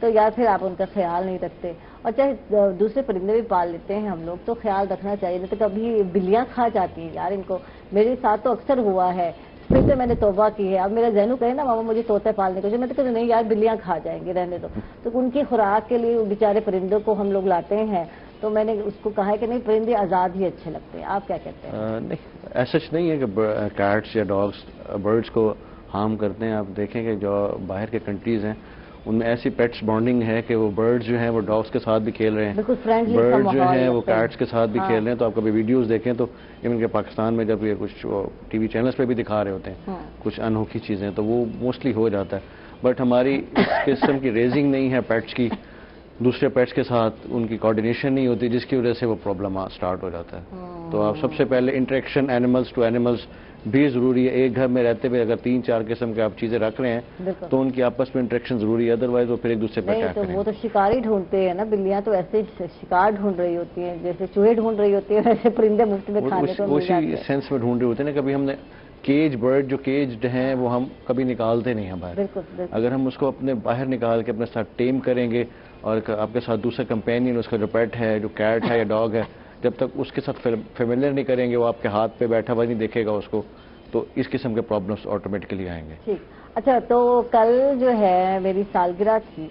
تو یار پھر آپ ان کا خیال نہیں رکھتے. اور چاہے دوسرے پرندے بھی پال لیتے ہیں ہم لوگ تو خیال رکھنا چاہیے. نہیں تو کبھی بلیاں کھا جاتی ہیں یار ان کو. میرے ساتھ تو اکثر ہوا ہے, پھر سے میں نے توبہ کی ہے. اب میرا ذہنو کہے نا ماما مجھے طوطے پالنے کو, میں تو کہتی نہیں یار بلیاں کھا جائیں گے, رہنے دو. تو ان کی خوراک کے لیے بیچارے پرندوں کو ہم لوگ لاتے ہیں, تو میں نے اس کو کہا ہے کہ نہیں پرندے آزاد ہی اچھے لگتے ہیں. آپ کیا کہتے ہیں؟ نہیں ایسا نہیں ہے کہ کیٹس یا ڈاگس برڈس کو ہارم کرتے ہیں. آپ دیکھیں کہ جو باہر کے کنٹریز ہیں ان میں ایسی پیٹس بانڈنگ ہے کہ وہ برڈز جو ہیں وہ ڈاگس کے ساتھ بھی کھیل رہے ہیں, برڈ جو ہیں وہ کیٹس کے ساتھ بھی کھیل رہے ہیں. تو آپ کبھی ویڈیوز دیکھیں تو ایون کہ پاکستان میں جب یہ کچھ ٹی وی چینلز پہ بھی دکھا رہے ہوتے ہیں کچھ انوکھی چیزیں, تو وہ موسٹلی ہو جاتا ہے. بٹ ہماری اس قسم کی ریزنگ نہیں ہے پیٹس کی, دوسرے پیٹس کے ساتھ ان کی کوآرڈینیشن نہیں ہوتی, جس کی وجہ سے وہ پرابلم سٹارٹ ہو جاتا ہے. تو آپ سب سے پہلے انٹریکشن اینیملز ٹو اینیملز بھی ضروری ہے. ایک گھر میں رہتے ہوئے اگر 3-4 قسم کے آپ چیزیں رکھ رہے ہیں تو ان کی آپس میں انٹریکشن ضروری ہے, ادروائز وہ پھر ایک دوسرے پہ اٹیک کریں گے. وہ تو شکاری ڈھونڈتے ہیں نا, بلیاں تو ایسے شکار ڈھونڈ رہی ہوتی ہیں جیسے چوہے ڈھونڈ رہی ہوتی ہیں, ویسے پرندے مفت میں کھانے کو مل جاتے ہیں. اسی سینس میں ڈھونڈ رہے ہوتے ہیں نا. کبھی ہم نے کیج برڈ جو کیجڈ ہیں وہ ہم کبھی نکالتے نہیں ہیں باہر. اگر ہم اس کو اپنے باہر نکال کے اپنے ساتھ ٹیم کریں گے اور آپ کے ساتھ دوسرا کمپینین اس کا جو پیٹ ہے, جو کیٹ ہے یا ڈاگ ہے, جب تک اس کے ساتھ فیملیئر نہیں کریں گے, وہ آپ کے ہاتھ پہ بیٹھا ہوا نہیں دیکھے گا اس کو, تو اس قسم کے پرابلمس آٹومیٹکلی آئیں گے. ٹھیک. اچھا تو کل جو ہے میری سالگرہ تھی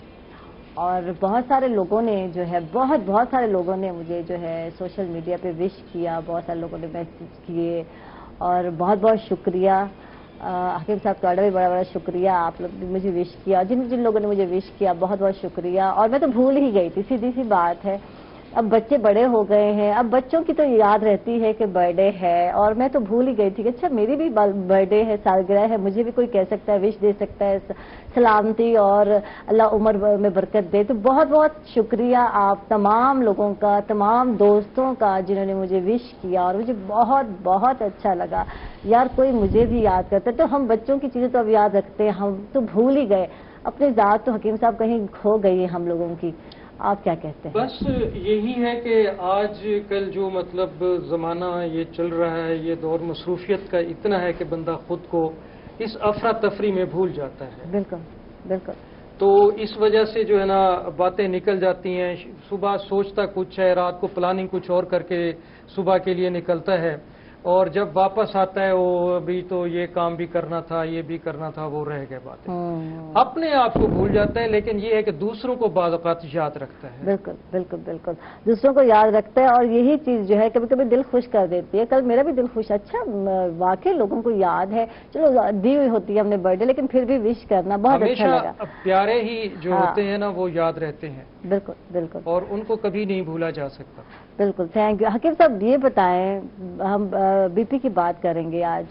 اور بہت سارے لوگوں نے جو ہے بہت سارے لوگوں نے مجھے جو ہے سوشل میڈیا پہ وش کیا, بہت سارے لوگوں نے میسج کیے اور بہت شکریہ. حکیم صاحب کا بھی بڑا شکریہ, آپ لوگ بھی مجھے وش کیا, جن لوگوں نے مجھے وش کیا بہت شکریہ. اور میں تو بھول ہی گئی تھی, سیدھی سی بات ہے. اب بچے بڑے ہو گئے ہیں, اب بچوں کی تو یاد رہتی ہے کہ برتھ ڈے ہے, اور میں تو بھول ہی گئی تھی کہ اچھا میری بھی برتھ ڈے ہے, سالگرہ ہے, مجھے بھی کوئی کہہ سکتا ہے, وش دے سکتا ہے, سلامتی اور اللہ عمر میں برکت دے. تو بہت شکریہ آپ تمام لوگوں کا, تمام دوستوں کا جنہوں نے مجھے وش کیا, اور مجھے بہت اچھا لگا. یار کوئی مجھے بھی یاد کرتا ہے, تو ہم بچوں کی چیزیں تو اب یاد رکھتے ہیں, ہم تو بھول ہی گئے. اپنی ذات تو حکیم صاحب کہیں کھو گئی ہے ہم لوگوں کی. آپ کیا کہتے ہیں؟ بس یہی ہے کہ آج کل جو مطلب زمانہ یہ چل رہا ہے, یہ دور مصروفیت کا اتنا ہے کہ بندہ خود کو اس افراتفری میں بھول جاتا ہے. بالکل. تو اس وجہ سے جو ہے نا باتیں نکل جاتی ہیں. صبح سوچتا کچھ ہے, رات کو پلاننگ کچھ اور کر کے صبح کے لیے نکلتا ہے, اور جب واپس آتا ہے وہ ابھی تو یہ کام بھی کرنا تھا, یہ بھی کرنا تھا, وہ رہ گئے باتیں. اپنے آپ کو بھول جاتا ہے, لیکن یہ ہے کہ دوسروں کو بعض اوقات یاد رکھتا ہے. بالکل دوسروں کو یاد رکھتا ہے, اور یہی چیز جو ہے کبھی کبھی دل خوش کر دیتی ہے. کل میرا بھی دل خوش, اچھا واقعی لوگوں کو یاد ہے, چلو دی ہوئی ہوتی ہے ہم نے برتھ ڈے, لیکن پھر بھی وش کرنا بہت اچھا لگا. ہمیشہ پیارے ہی جو ہوتے ہیں نا وہ یاد رہتے ہیں. بالکل اور ان کو کبھی نہیں بھولا جا سکتا. بالکل. Thank you. حکیم صاحب یہ بتائیں, ہم بی پی کی بات کریں گے آج,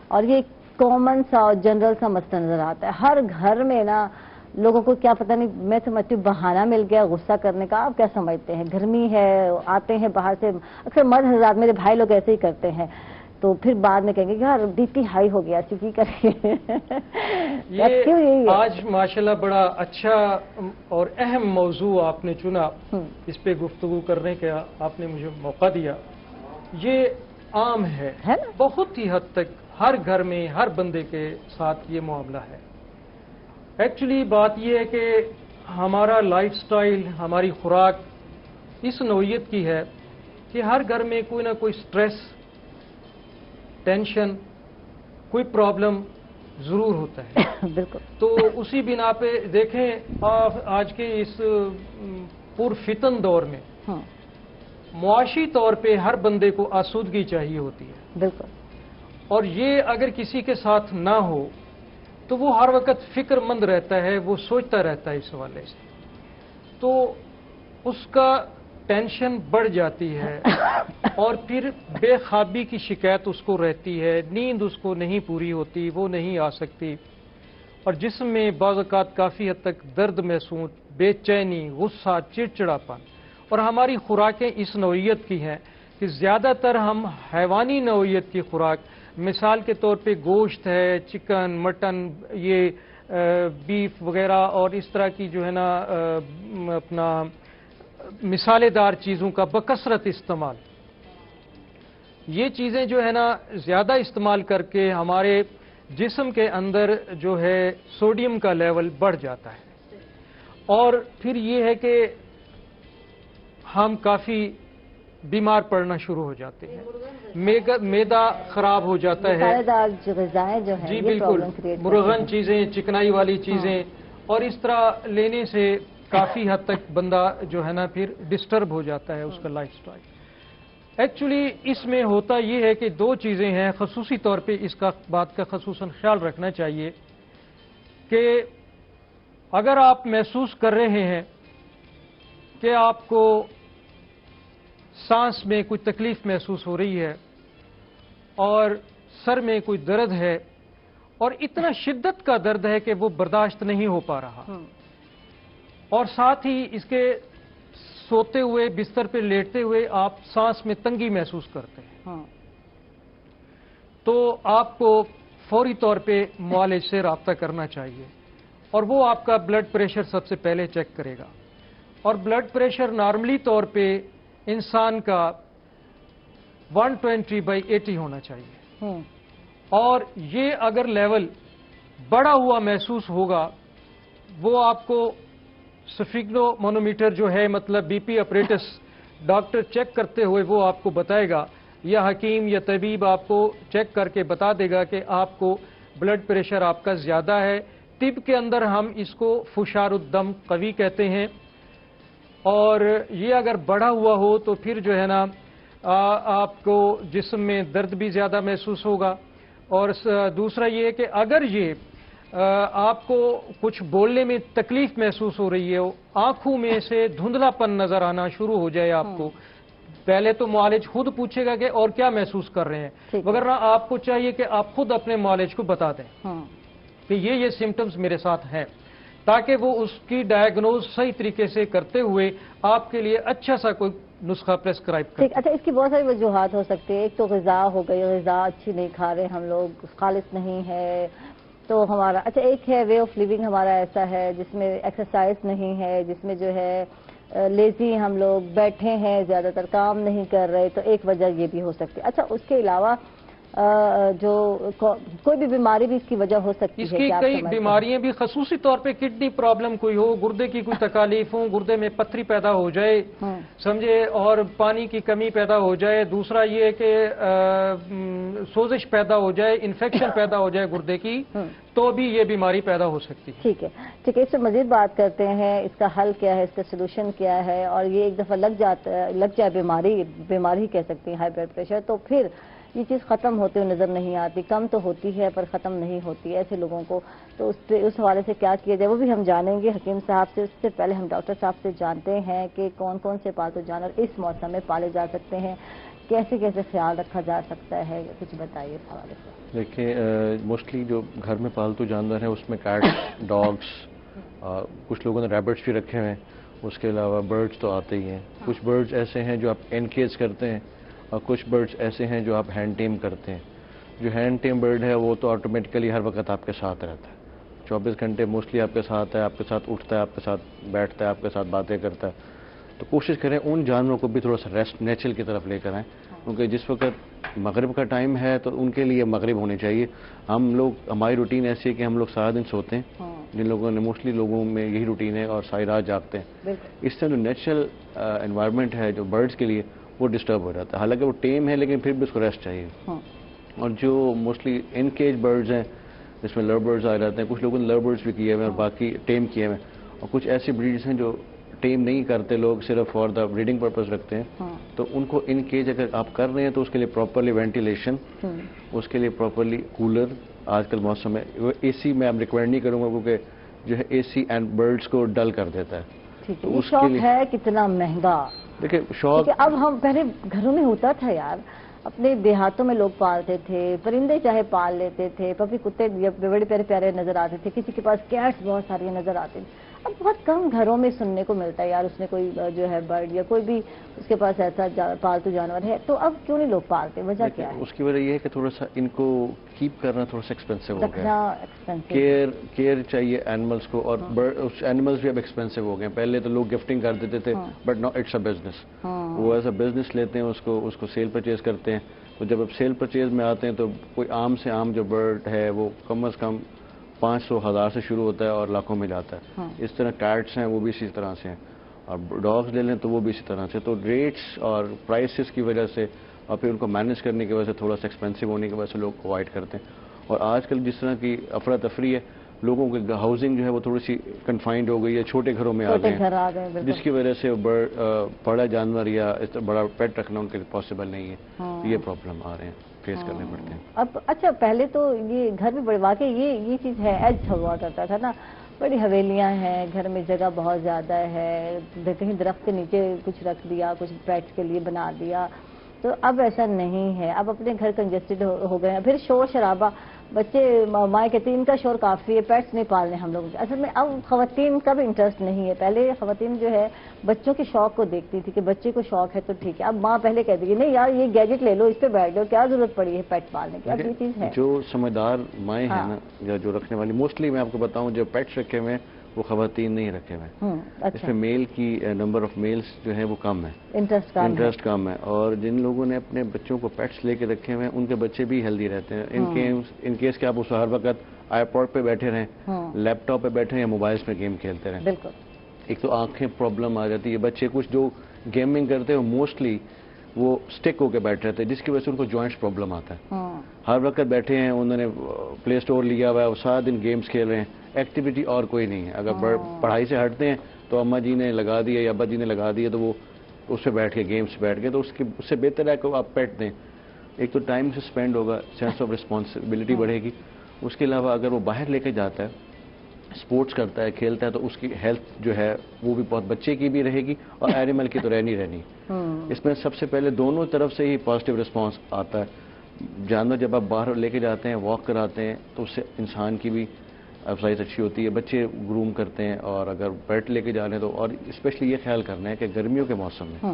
اور یہ کامن سا اور جنرل سا مسئلہ نظر آتا ہے ہر گھر میں نا. لوگوں کو کیا پتہ نہیں, میں سمجھتی ہوں بہانہ مل گیا غصہ کرنے کا. آپ کیا سمجھتے ہیں؟ گرمی ہے, آتے ہیں باہر سے, اکثر مرد حضرات میرے بھائی لوگ ایسے ہی کرتے ہیں, تو پھر بعد میں کہیں گے یار بی پی ہائی ہو گیا, کی کریں. یہ آج ماشاءاللہ بڑا اچھا اور اہم موضوع آپ نے چنا, اس پہ گفتگو کرنے کا آپ نے مجھے موقع دیا. یہ عام ہے بہت ہی حد تک, ہر گھر میں ہر بندے کے ساتھ یہ معاملہ ہے. ایکچولی بات یہ ہے کہ ہمارا لائف سٹائل, ہماری خوراک اس نوعیت کی ہے کہ ہر گھر میں کوئی نہ کوئی سٹریس, ٹینشن, کوئی پرابلم ضرور ہوتا ہے. بالکل. تو اسی بنا پہ دیکھیں آج کے اس پرفتن دور میں معاشی طور پہ ہر بندے کو آسودگی چاہیے ہوتی ہے. بالکل. اور یہ اگر کسی کے ساتھ نہ ہو تو وہ ہر وقت فکر مند رہتا ہے, وہ سوچتا رہتا ہے اس حوالے سے, تو اس کا ٹینشن بڑھ جاتی ہے, اور پھر بے خوابی کی شکایت اس کو رہتی ہے, نیند اس کو نہیں پوری ہوتی, وہ نہیں آ سکتی, اور جسم میں بعض اوقات کافی حد تک درد محسوس, بے چینی, غصہ, چڑچڑاپن. اور ہماری خوراکیں اس نوعیت کی ہیں کہ زیادہ تر ہم حیوانی نوعیت کی خوراک, مثال کے طور پہ گوشت ہے, چکن, مٹن, یہ بیف وغیرہ, اور اس طرح کی جو ہے نا اپنا مثالے دار چیزوں کا بکثرت استعمال, یہ چیزیں جو ہے نا زیادہ استعمال کر کے ہمارے جسم کے اندر جو ہے سوڈیم کا لیول بڑھ جاتا ہے. اور پھر یہ ہے کہ ہم کافی بیمار پڑنا شروع ہو جاتے ہیں، میدا خراب ہو جاتا ہے، مسالے دار جو غذائیں جو ہیں جی یہ بالکل، پرابلم کریٹ مرغن چیزیں، چکنائی والی چیزیں، اور اس طرح لینے سے کافی حد تک بندہ جو ہے نا پھر ڈسٹرب ہو جاتا ہے اس کا لائف سٹائل۔ ایکچولی اس میں ہوتا یہ ہے کہ دو چیزیں ہیں، خصوصی طور پہ اس کا بات کا خصوصاً خیال رکھنا چاہیے کہ اگر آپ محسوس کر رہے ہیں کہ آپ کو سانس میں کوئی تکلیف محسوس ہو رہی ہے اور سر میں کوئی درد ہے اور اتنا شدت کا درد ہے کہ وہ برداشت نہیں ہو پا رہا، اور ساتھ ہی اس کے سوتے ہوئے بستر پہ لیٹتے ہوئے آپ سانس میں تنگی محسوس کرتے ہیں، تو آپ کو فوری طور پہ معالج سے رابطہ کرنا چاہیے، اور وہ آپ کا بلڈ پریشر سب سے پہلے چیک کرے گا۔ اور بلڈ پریشر نارملی طور پہ انسان کا 120/80 ہونا چاہیے، اور یہ اگر لیول بڑا ہوا محسوس ہوگا، وہ آپ کو سفیگنو مانومیٹر جو ہے، مطلب B P apparatus, doctor check کرتے ہوئے وہ آپ کو بتائے گا، یا حکیم یا طبیب آپ کو چیک کر کے بتا دے گا کہ آپ کو بلڈ پریشر آپ کا زیادہ ہے۔ طب کے اندر ہم اس کو فشار الدم قوی کہتے ہیں، اور یہ اگر بڑھا ہوا ہو تو پھر جو ہے نا آپ کو جسم میں درد بھی زیادہ محسوس ہوگا، اور دوسرا یہ کہ اگر یہ آپ کو کچھ بولنے میں تکلیف محسوس ہو رہی ہے، آنکھوں میں سے دھندلا پن نظر آنا شروع ہو جائے آپ کو، پہلے تو معالج خود پوچھے گا کہ اور کیا محسوس کر رہے ہیں، وگرنہ آپ کو چاہیے کہ آپ خود اپنے معالج کو بتا دیں کہ یہ سمٹمز میرے ساتھ ہیں، تاکہ وہ اس کی ڈائیگنوز صحیح طریقے سے کرتے ہوئے آپ کے لیے اچھا سا کوئی نسخہ پریسکرائب کریں۔ اچھا، اس کی بہت ساری وجوہات ہو سکتی ہے۔ ایک تو غذا ہو گئی، غذا اچھی نہیں کھا رہے ہم لوگ، خالص نہیں ہے تو ہمارا، اچھا ایک ہے وے آف لیونگ ہمارا ایسا ہے جس میں ایکسرسائز نہیں ہے، جس میں جو ہے لیزی ہم لوگ بیٹھے ہیں، زیادہ تر کام نہیں کر رہے، تو ایک وجہ یہ بھی ہو سکتی ہے۔ اچھا اس کے علاوہ جو کوئی بھی بیماری بھی اس کی وجہ ہو سکتی ہے، اس کی کئی بیماریاں بھی، خصوصی طور پہ کڈنی پرابلم کوئی ہو، گردے کی کوئی تکالیف ہو، گردے میں پتھری پیدا ہو جائے سمجھے، اور پانی کی کمی پیدا ہو جائے، دوسرا یہ کہ سوزش پیدا ہو جائے، انفیکشن پیدا ہو جائے گردے کی، تو بھی یہ بیماری پیدا ہو سکتی ہے۔ ٹھیک ہے، ٹھیک ہے، اس سے مزید بات کرتے ہیں، اس کا حل کیا ہے، اس کا سلوشن کیا ہے، اور یہ ایک دفعہ لگ جائے بیماری کہہ سکتے ہیں ہائی بلڈ پریشر، تو پھر یہ چیز ختم ہوتے ہوئے نظر نہیں آتی، کم تو ہوتی ہے پر ختم نہیں ہوتی، ایسے لوگوں کو تو اس حوالے سے کیا کیا جائے وہ بھی ہم جانیں گے حکیم صاحب سے۔ اس سے پہلے ہم ڈاکٹر صاحب سے جانتے ہیں کہ کون کون سے پالتو جانور اس موسم میں پالے جا سکتے ہیں، کیسے کیسے خیال رکھا جا سکتا ہے، کچھ بتائیے اس حوالے سے۔ دیکھیں، موسٹلی جو گھر میں پالتو جانور ہیں اس میں کیٹس، ڈاگس، کچھ لوگوں نے ریبٹس بھی رکھے ہوئے ہیں، اس کے علاوہ برڈز تو آتے ہی ہیں۔ کچھ برڈز ایسے ہیں جو آپ انکیج کرتے ہیں، اور کچھ برڈز ایسے ہیں جو آپ ہینڈ ٹیم کرتے ہیں۔ جو ہینڈ ٹیم برڈ ہے وہ تو آٹومیٹیکلی ہر وقت آپ کے ساتھ رہتا ہے، 24 گھنٹے موسٹلی آپ کے ساتھ ہے، آپ کے ساتھ اٹھتا ہے، آپ کے ساتھ بیٹھتا ہے، آپ کے ساتھ باتیں کرتا ہے۔ تو کوشش کریں ان جانوروں کو بھی تھوڑا سا ریسٹ نیچر کی طرف لے کر آئیں، کیونکہ جس وقت مغرب کا ٹائم ہے تو ان کے لیے مغرب ہونی چاہیے۔ ہماری روٹین ایسی ہے کہ ہم لوگ سارا دن سوتے ہیں، جن لوگوں نے موسٹلی لوگوں میں یہی روٹین ہے، اور ساری رات جاگتے ہیں۔ اس سے جو نیچرل انوائرمنٹ ہے جو برڈز کے لیے وہ ڈسٹرب ہو جاتا ہے، حالانکہ وہ ٹیم ہے لیکن پھر بھی اس کو ریسٹ چاہیے۔ اور جو موسٹلی ان کیج برڈز ہیں جس میں لو برڈز آ جاتے ہیں، کچھ لوگوں نے لو برڈز بھی کیے ہوئے ہیں اور باقی ٹیم کیے ہوئے ہیں، اور کچھ ایسی بریڈز ہیں جو ٹیم نہیں کرتے، لوگ صرف فار دا بریڈنگ پرپز رکھتے ہیں، تو ان کو ان کیج اگر آپ کر رہے ہیں تو اس کے لیے پراپرلی وینٹیلیشن، اس کے لیے پراپرلی کولر، آج کل موسم میں اے سی میں آپ ریکمینڈ نہیں کروں گا کیونکہ جو ہے اے سی اینڈ برڈز کو ڈل کر دیتا ہے۔ تو اس کے لیے ہے کتنا مہنگا، دیکھیں شوق اب ہم پہلے گھروں میں ہوتا تھا یار، اپنے دیہاتوں میں لوگ پالتے تھے، پرندے چاہے پال لیتے تھے، پپی کتے بڑے پیارے پیارے نظر آتے تھے، کسی کے پاس کیٹس بہت ساری نظر آتے تھے۔ اب بہت کم گھروں میں سننے کو ملتا ہے یار اس نے کوئی جو ہے برڈ یا کوئی بھی اس کے پاس ایسا پالتو جانور ہے، تو اب کیوں نہیں لوگ پالتے، وجہ کیا ہے؟ اس کی وجہ یہ ہے کہ تھوڑا سا ان کو کیپ کرنا تھوڑا سا ایکسپینسو ہو گیا، کیئر چاہیے اینیملس کو، اور اینیملس بھی اب ایکسپینسو ہو گئے ہیں۔ پہلے تو لوگ گفٹنگ کر دیتے تھے، but now it's a business, وہ ایز اے بزنس لیتے ہیں اس کو سیل پرچیز کرتے ہیں۔ تو جب اب سیل پرچیز میں آتے ہیں تو کوئی عام سے عام جو برڈ ہے وہ کم از کم 500 1000 سے شروع ہوتا ہے اور لاکھوں میں جاتا ہے. اس طرح کیٹس ہیں وہ بھی اسی طرح سے ہیں, اور ڈاگس لے لیں تو وہ بھی اسی طرح سے. تو ریٹس اور پرائسز کی وجہ سے اور پھر ان کو مینیج کرنے کی وجہ سے تھوڑا سا ایکسپینسو ہونے کی وجہ سے لوگ اوائڈ کرتے ہیں. اور آج کل جس طرح کی افراتفری ہے, لوگوں کی ہاؤسنگ جو ہے وہ تھوڑی سی کنفائنڈ ہو گئی ہے, چھوٹے گھروں میں آ گئے ہیں, جس کی وجہ سے بڑا جانور یا اس طرح بڑا پیٹ رکھنا ان کے لیے پاسبل نہیں ہے. یہ پرابلم آ رہے ہیں, فیس کرنے پڑتے ہیں. اب اچھا, پہلے تو یہ گھر بھی بڑے, واقعی یہ چیز ہے, ایج ہوا کرتا تھا نا, بڑی حویلیاں ہیں, گھر میں جگہ بہت زیادہ ہے, کہیں درخت کے نیچے کچھ رکھ دیا, کچھ پیٹس کے لیے بنا دیا. تو اب ایسا نہیں ہے, اب اپنے گھر کنجسٹڈ ہو گئے ہیں. پھر شور شرابہ, بچے مائیں کہتی ہیں ان کا شور کافی ہے, پیٹس نہیں پالنے ہم لوگوں کے. اصل میں اب خواتین کا بھی انٹرسٹ نہیں ہے. پہلے خواتین جو ہے بچوں کے شوق کو دیکھتی تھی کہ بچے کو شوق ہے تو ٹھیک ہے. اب ماں پہلے کہتی ہے نہیں یار یہ گیجٹ لے لو, اس پہ بیٹھ جاؤ, کیا ضرورت پڑی ہے پیٹ پالنے کی. اب یہ چیز ہے. جو سمجھدار مائیں ہیں نا, یا جو رکھنے والی, موسٹلی میں آپ کو بتاؤں جو پیٹس رکھے ہوئے ہیں وہ خواتین نہیں رکھے ہوئے ہیں. اس میں میل کی نمبر آف میلز جو ہے وہ کم ہے, انٹرسٹ کم ہے. اور جن لوگوں نے اپنے بچوں کو پیٹس لے کے رکھے ہوئے ہیں ان کے بچے بھی ہیلدی رہتے ہیں. ان کیس کہ آپ اس ہر وقت آئی پاڈ پہ بیٹھے رہیں, لیپ ٹاپ پہ بیٹھے ہیں, یا موبائلس پہ گیم کھیلتے رہیں. بالکل. ایک تو آنکھیں پرابلم آ جاتی ہے. بچے کچھ جو گیمنگ کرتے ہیں موسٹلی وہ اسٹک ہو کے بیٹھ رہتے ہیں, جس کی وجہ سے ان کو جوائنٹس پرابلم آتا ہے. ہر وقت بیٹھے ہیں, انہوں نے پلے اسٹور لیا ہوا ہے, وہ سارا دن گیمز کھیل رہے ہیں, ایکٹیویٹی اور کوئی نہیں ہے. اگر پڑھائی سے ہٹتے ہیں تو اماں جی نے لگا دیا یا ابا جی نے لگا دیا تو وہ اس پہ بیٹھ کے گیمس بیٹھ گئے. تو اس سے بہتر ہے کہ آپ پیٹ دیں. ایک تو ٹائم سے اسپینڈ ہوگا, سینس آف رسپانسبلٹی بڑھے گی. اس کے علاوہ اگر وہ باہر لے کے جاتا ہے, اسپورٹس کرتا ہے, کھیلتا ہے, تو اس کی ہیلتھ جو ہے وہ بھی بہت بچے کی بھی رہے گی اور اینیمل کی تو رہنی. اس میں سب سے پہلے دونوں طرف سے ہی پازیٹیو رسپانس آتا ہے. جانور جب آپ باہر لے کے جاتے ہیں, واک کراتے ہیں, تو اس سے انسان کی بھی افزائش اچھی ہوتی ہے. بچے گروم کرتے ہیں. اور اگر پیٹ لے کے جا رہے ہیں تو اور اسپیشلی یہ خیال کرنا ہے کہ گرمیوں کے موسم میں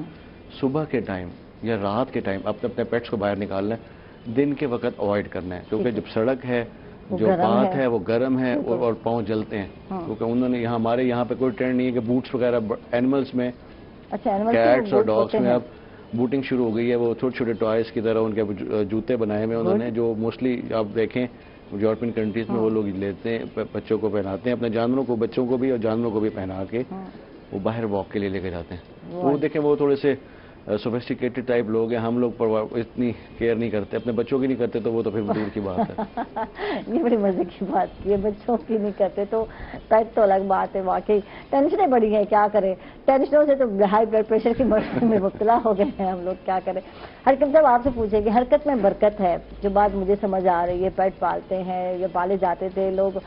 صبح کے ٹائم یا رات کے ٹائم اپنے پیٹس کو باہر نکالنا ہے. دن کے وقت اوائڈ کرنا ہے, کیونکہ جب سڑک ہے, جو بات ہے وہ گرم ہے اور پاؤں جلتے ہیں. کیونکہ انہوں نے ہمارے یہاں پہ کوئی ٹرینڈ نہیں ہے کہ بوٹس وغیرہ اینیملس میں, کیٹس اور ڈاگس میں اب بوٹنگ شروع ہو گئی ہے. وہ چھوٹے چھوٹے ٹوائز کی طرح ان کے جوتے بنائے ہوئے انہوں نے, جو موسٹلی آپ دیکھیں یورپین کنٹریز میں وہ لوگ لیتے ہیں, بچوں کو پہناتے ہیں, اپنے جانوروں کو, بچوں کو بھی اور جانوروں کو بھی پہنا کے وہ باہر واک کے لیے لے کے جاتے ہیں. وہ دیکھیں وہ تھوڑے سے سوفسٹیکیٹڈ ٹائپ لوگ ہیں. ہم لوگ پر اتنی کیئر نہیں کرتے, اپنے بچوں کی نہیں کرتے, تو وہ تو پھر دور کی بات ہے. یہ بڑی مزے کی بات کی ہے, بچوں کی نہیں کرتے تو پیٹ تو الگ بات ہے. واقعی ٹینشنیں بڑی ہیں, کیا کریں. ٹینشنوں سے تو ہائی بلڈ پریشر کی میں مبتلا ہو گئے ہیں ہم لوگ, کیا کریں. حرکت, جب آپ سے پوچھیں کہ حرکت میں برکت ہے, جو بات مجھے سمجھ آ رہی ہے, پیٹ پالتے ہیں یا پالے جاتے تھے لوگ,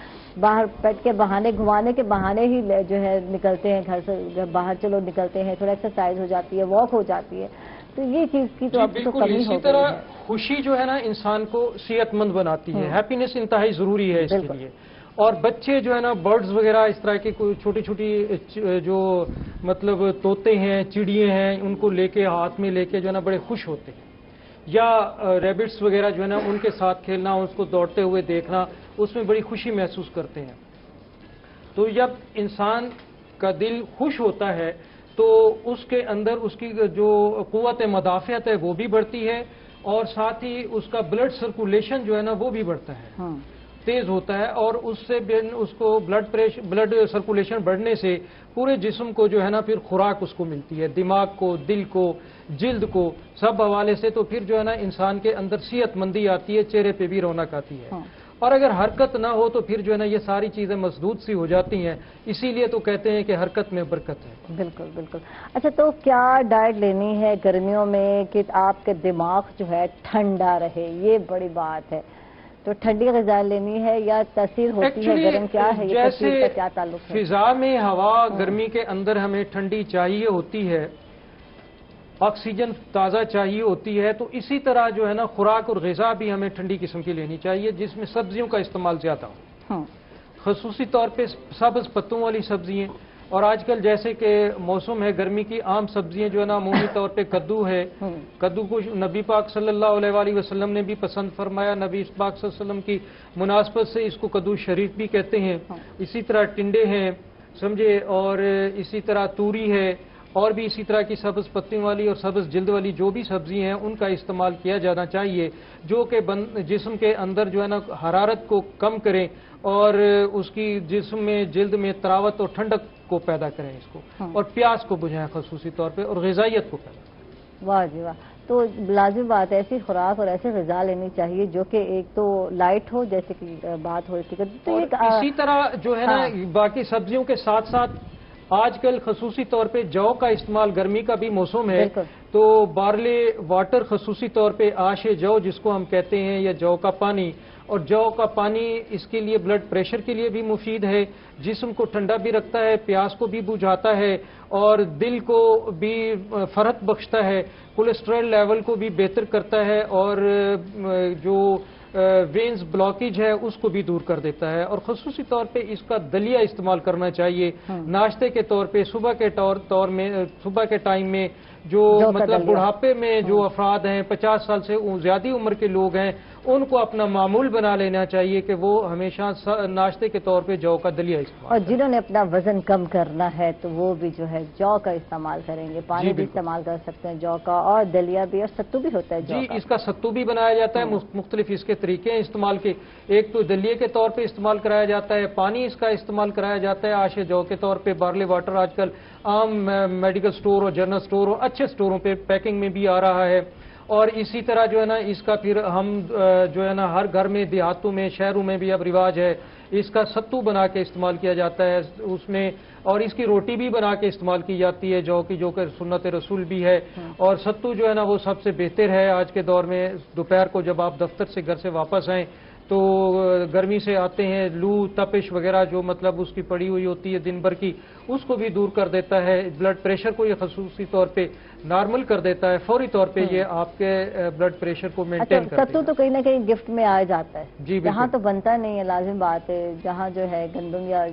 باہر پیٹ کے بہانے, گھمانے کے بہانے ہی جو ہے نکلتے ہیں گھر سے باہر, چلو نکلتے ہیں, تھوڑا ایکسرسائز ہو جاتی ہے, واک ہو جاتی ہے. تو یہ چیز کی تو اب تو کمی ہو گئی ہے. اسی طرح خوشی جو ہے نا انسان کو صحت مند بناتی ہے. ہیپینس انتہائی ضروری ہے اس کے لیے. اور بچے جو ہے نا برڈز وغیرہ اس طرح کی کوئی چھوٹی چھوٹی جو مطلب طوطے ہیں, چڑیے ہیں, ان کو لے کے ہاتھ میں لے کے جو ہے نا بڑے خوش ہوتے ہیں. یا ریبٹس وغیرہ جو ہے نا ان کے ساتھ کھیلنا, اس کو دوڑتے ہوئے دیکھنا, اس میں بڑی خوشی محسوس کرتے ہیں. تو جب انسان کا دل خوش ہوتا ہے تو اس کے اندر اس کی جو قوت مدافعت ہے وہ بھی بڑھتی ہے, اور ساتھ ہی اس کا بلڈ سرکولیشن جو ہے نا وہ بھی بڑھتا ہے, تیز ہوتا ہے. اور اس سے اس کو بلڈ سرکولیشن بڑھنے سے پورے جسم کو جو ہے نا پھر خوراک اس کو ملتی ہے, دماغ کو, دل کو, جلد کو, سب حوالے سے. تو پھر جو ہے نا انسان کے اندر صحت مندی آتی ہے, چہرے پہ بھی رونق آتی ہے. اور اگر حرکت نہ ہو تو پھر جو ہے نا یہ ساری چیزیں مسدود سی ہو جاتی ہیں. اسی لیے تو کہتے ہیں کہ حرکت میں برکت ہے. بالکل بالکل. اچھا, تو کیا ڈائٹ لینی ہے گرمیوں میں کہ آپ کے دماغ جو ہے ٹھنڈا رہے, یہ بڑی بات ہے. تو ٹھنڈی غذا لینی ہے یا تاثیر ہوتی ہے گرم, کیا ہے یہ تاثیر کا کیا تعلق ہے؟ فضا میں ہوا گرمی کے اندر ہمیں ٹھنڈی چاہیے ہوتی ہے, آکسیجن تازہ چاہیے ہوتی ہے. تو اسی طرح جو ہے نا خوراک اور غذا بھی ہمیں ٹھنڈی قسم کی لینی چاہیے, جس میں سبزیوں کا استعمال زیادہ ہو, خصوصی طور پہ سبز پتوں والی سبزیاں. اور آج کل جیسے کہ موسم ہے گرمی کی, عام سبزیاں جو ہے نا عمومی طور پہ کدو ہے. کدو کو نبی پاک صلی اللہ علیہ وسلم نے بھی پسند فرمایا. نبی پاک صلی اللہ علیہ وسلم کی مناسبت سے اس کو کدو شریف بھی کہتے ہیں. اسی طرح ٹنڈے ہیں, سمجھے, اور اسی طرح توری ہے, اور بھی اسی طرح کی سبز پتیوں والی اور سبز جلد والی جو بھی سبزی ہیں ان کا استعمال کیا جانا چاہیے، جو کہ جسم کے اندر جو ہے نا حرارت کو کم کریں اور اس کی جسم میں جلد میں تراوت اور ٹھنڈک کو پیدا کریں اس کو، اور پیاس کو بجھائیں خصوصی طور پہ، اور غذائیت کو پیدا کریں۔ واہ جی واہ، تو لازم بات ہے ایسی خوراک اور ایسی غذا لینی چاہیے جو کہ ایک تو لائٹ ہو، جیسے کہ بات ہو رہی تھی، تو اسی طرح جو ہے نا باقی سبزیوں کے ساتھ ساتھ آج کل خصوصی طور پہ جو کا استعمال، گرمی کا بھی موسم ہے تو بارلے واٹر خصوصی طور پہ آش جو جس کو ہم کہتے ہیں، یا جو کا پانی، اور جو کا پانی اس کے لیے بلڈ پریشر کے لیے بھی مفید ہے، جسم کو ٹھنڈا بھی رکھتا ہے، پیاس کو بھی بجھاتا ہے اور دل کو بھی فرحت بخشتا ہے، کولیسٹرول لیول کو بھی بہتر کرتا ہے اور جو وینز بلاکیج ہے اس کو بھی دور کر دیتا ہے، اور خصوصی طور پہ اس کا دلیا استعمال کرنا چاہیے ناشتے کے طور پہ صبح کے ٹائم میں، جو مطلب بڑھاپے میں جو افراد ہیں، 50 سال سے زیادہ عمر کے لوگ ہیں، ان کو اپنا معمول بنا لینا چاہیے کہ وہ ہمیشہ ناشتے کے طور پہ جو کا دلیا استعمال، اور جنہوں نے اپنا وزن کم کرنا ہے تو وہ بھی جو ہے جو کا استعمال کریں گے، پانی بھی استعمال کر سکتے ہیں جو کا، اور دلیا بھی، اور ستو بھی ہوتا ہے جی اس کا ستو بھی بنایا جاتا ہے، مختلف اس کے طریقے ہیں استعمال کے، ایک تو دلیے کے طور پہ استعمال کرایا جاتا ہے، پانی اس کا استعمال کرایا جاتا ہے آش جو کے طور پہ، بارلے واٹر آج کل عام میڈیکل سٹور اور جنرل سٹور اور اچھے سٹوروں پہ پیکنگ میں بھی آ رہا ہے، اور اسی طرح جو ہے نا اس کا پھر ہم جو ہے نا ہر گھر میں، دیہاتوں میں، شہروں میں بھی اب رواج ہے، اس کا ستو بنا کے استعمال کیا جاتا ہے اس میں، اور اس کی روٹی بھی بنا کے استعمال کی جاتی ہے جو کہ سنت رسول بھی ہے، اور ستو جو ہے نا وہ سب سے بہتر ہے آج کے دور میں۔ دوپہر کو جب آپ دفتر سے گھر سے واپس آئیں تو گرمی سے آتے ہیں، لو تپش وغیرہ جو مطلب اس کی پڑی ہوئی ہوتی ہے دن بھر کی، اس کو بھی دور کر دیتا ہے، بلڈ پریشر کو یہ خصوصی طور پہ نارمل کر دیتا ہے، فوری طور پہ یہ آپ کے بلڈ پریشر کو مینٹین کرتا ہے۔ ستو تو کہیں نہ کہیں گفٹ میں آ جاتا ہے، جی جہاں تو بنتا نہیں ہے، لازم بات ہے، جہاں جو ہے گندم یا